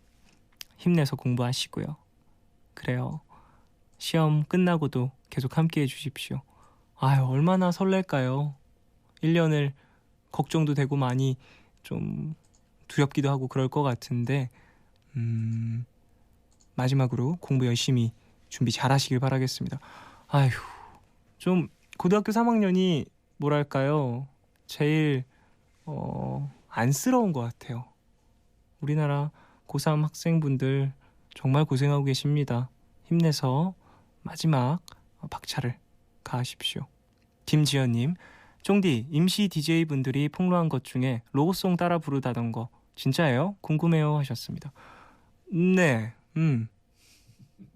힘내서 공부하시고요. 그래요. 시험 끝나고도 계속 함께 해주십시오. 아유, 얼마나 설렐까요. 1년을 걱정도 되고 많이 좀 두렵기도 하고 그럴 것 같은데 마지막으로 공부 열심히 준비 잘 하시길 바라겠습니다. 아휴, 좀 고등학교 3학년이 뭐랄까요, 제일 안쓰러운 것 같아요. 우리나라 고3 학생분들 정말 고생하고 계십니다. 힘내서 마지막 박차를 가하십시오. 김지연님, 쫑디 임시 DJ분들이 폭로한 것 중에 로고송 따라 부르다던 거 진짜예요? 궁금해요 하셨습니다. 네,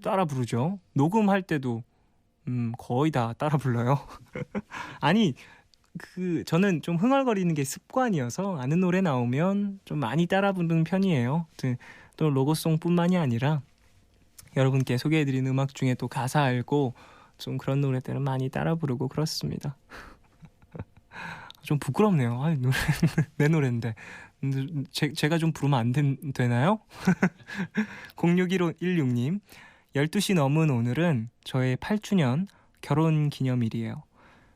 따라 부르죠. 녹음할 때도 거의 다 따라 불러요. 아니, 저는 좀 흥얼거리는 게 습관이어서 아는 노래 나오면 좀 많이 따라 부르는 편이에요. 또 로고송뿐만이 아니라 여러분께 소개해드린 음악 중에 또 가사 알고 좀 그런 노래들은 많이 따라 부르고 그렇습니다. 좀 부끄럽네요. 아니, 내 노래인데 제가 좀 부르면 안 되나요? 0616님 12시 넘은 오늘은 저의 8주년 결혼 기념일이에요.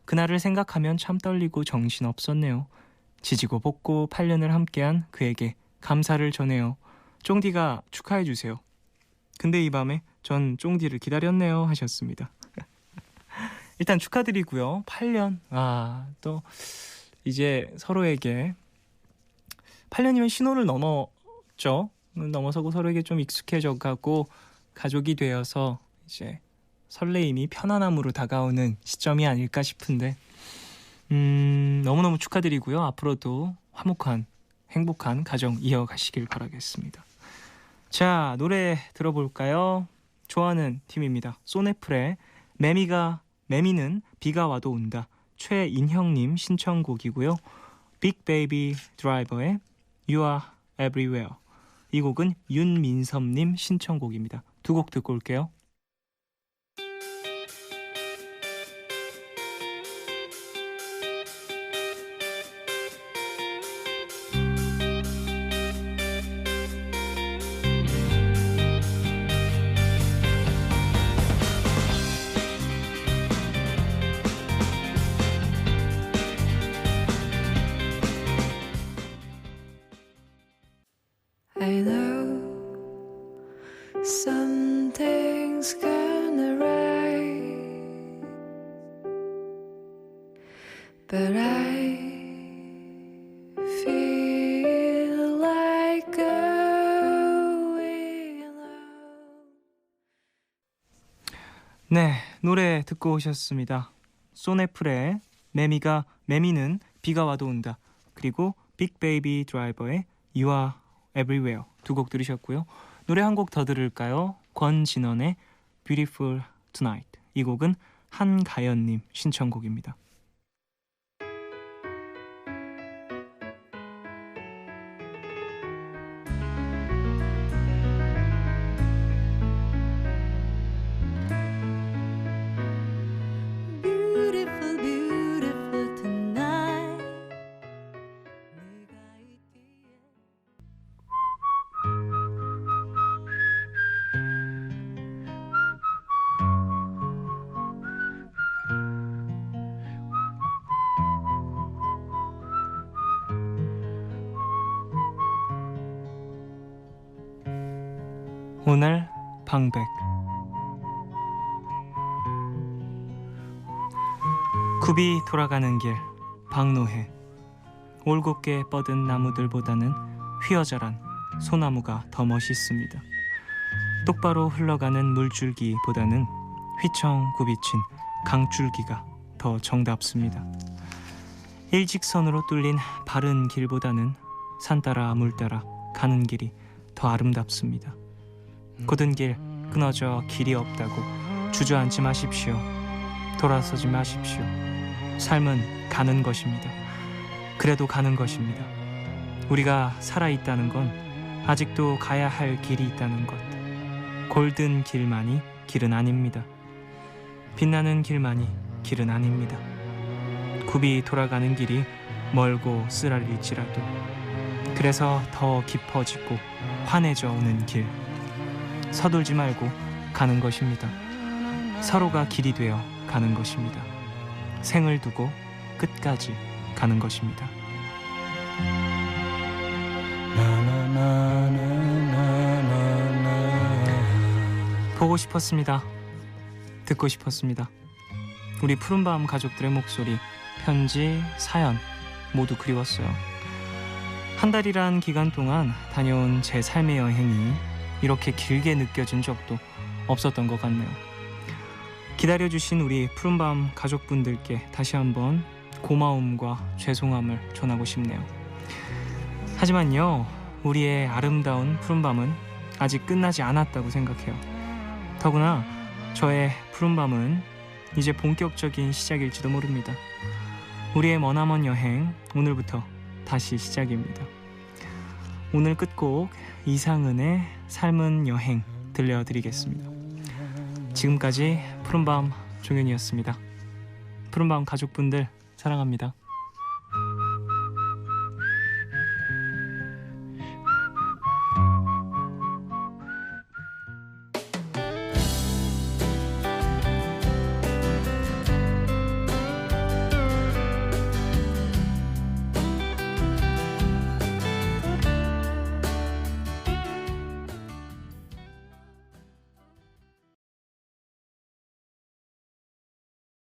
그날을 생각하면 참 떨리고 정신없었네요. 지지고 볶고 8년을 함께한 그에게 감사를 전해요. 쫑디가 축하해주세요. 근데 이 밤에 전 쫑디를 기다렸네요 하셨습니다. 일단 축하드리고요. 8년 또 이제 서로에게 8년이면 신호를 넘어서고 서로에게 좀 익숙해져 가고 가족이 되어서 이제 설레임이 편안함으로 다가오는 시점이 아닐까 싶은데 너무너무 축하드리고요. 앞으로도 화목한 행복한 가정 이어가시길 바라겠습니다. 자, 노래 들어볼까요? 좋아하는 팀입니다. 소네플의 매미는 비가 와도 온다. 최인형님 신청곡이고요. 빅베이비 드라이버의 You Are Everywhere. 이 곡은 윤민섭님 신청곡입니다. 두 곡 듣고 올게요. I know something's gonna right, but I feel like going out. 네, 노래 듣고 오셨습니다. 소네플의 매미는 비가 와도 온다. 그리고 빅베이비 드라이버의 You Are Everywhere 두 곡 들으셨고요. 노래 한 곡 더 들을까요? 권진원의 Beautiful Tonight. 이 곡은 한가연님 신청곡입니다. Beautiful, beautiful tonight. 네가 있기에. 오늘 방백. 굽이 돌아가는 길 박노해. 올곧게 뻗은 나무들보다는 휘어자란 소나무가 더 멋있습니다. 똑바로 흘러가는 물줄기보다는 휘청굽이친 강줄기가 더 정답습니다. 일직선으로 뚫린 바른 길보다는 산 따라 물 따라 가는 길이 더 아름답습니다. 고든 길 끊어져 길이 없다고 주저앉지 마십시오. 돌아서지 마십시오. 삶은 가는 것입니다. 그래도 가는 것입니다. 우리가 살아있다는 건 아직도 가야 할 길이 있다는 것. 골든 길만이 길은 아닙니다. 빛나는 길만이 길은 아닙니다. 굽이 돌아가는 길이 멀고 쓰라릴지라도 그래서 더 깊어지고 환해져 오는 길. 서둘지 말고 가는 것입니다. 서로가 길이 되어 가는 것입니다. 생을 두고 끝까지 가는 것입니다. 보고 싶었습니다. 듣고 싶었습니다. 우리 푸른밤 가족들의 목소리, 편지, 사연 모두 그리웠어요. 한 달이란 기간 동안 다녀온 제 삶의 여행이 이렇게 길게 느껴진 적도 없었던 것 같네요. 기다려주신 우리 푸른밤 가족분들께 다시 한번 고마움과 죄송함을 전하고 싶네요. 하지만요, 우리의 아름다운 푸른밤은 아직 끝나지 않았다고 생각해요. 더구나 저의 푸른밤은 이제 본격적인 시작일지도 모릅니다. 우리의 머나먼 여행 오늘부터 다시 시작입니다. 오늘 끝곡 이상은의 삶은 여행 들려드리겠습니다. 지금까지 푸른밤 종현이었습니다. 푸른밤 가족분들 사랑합니다.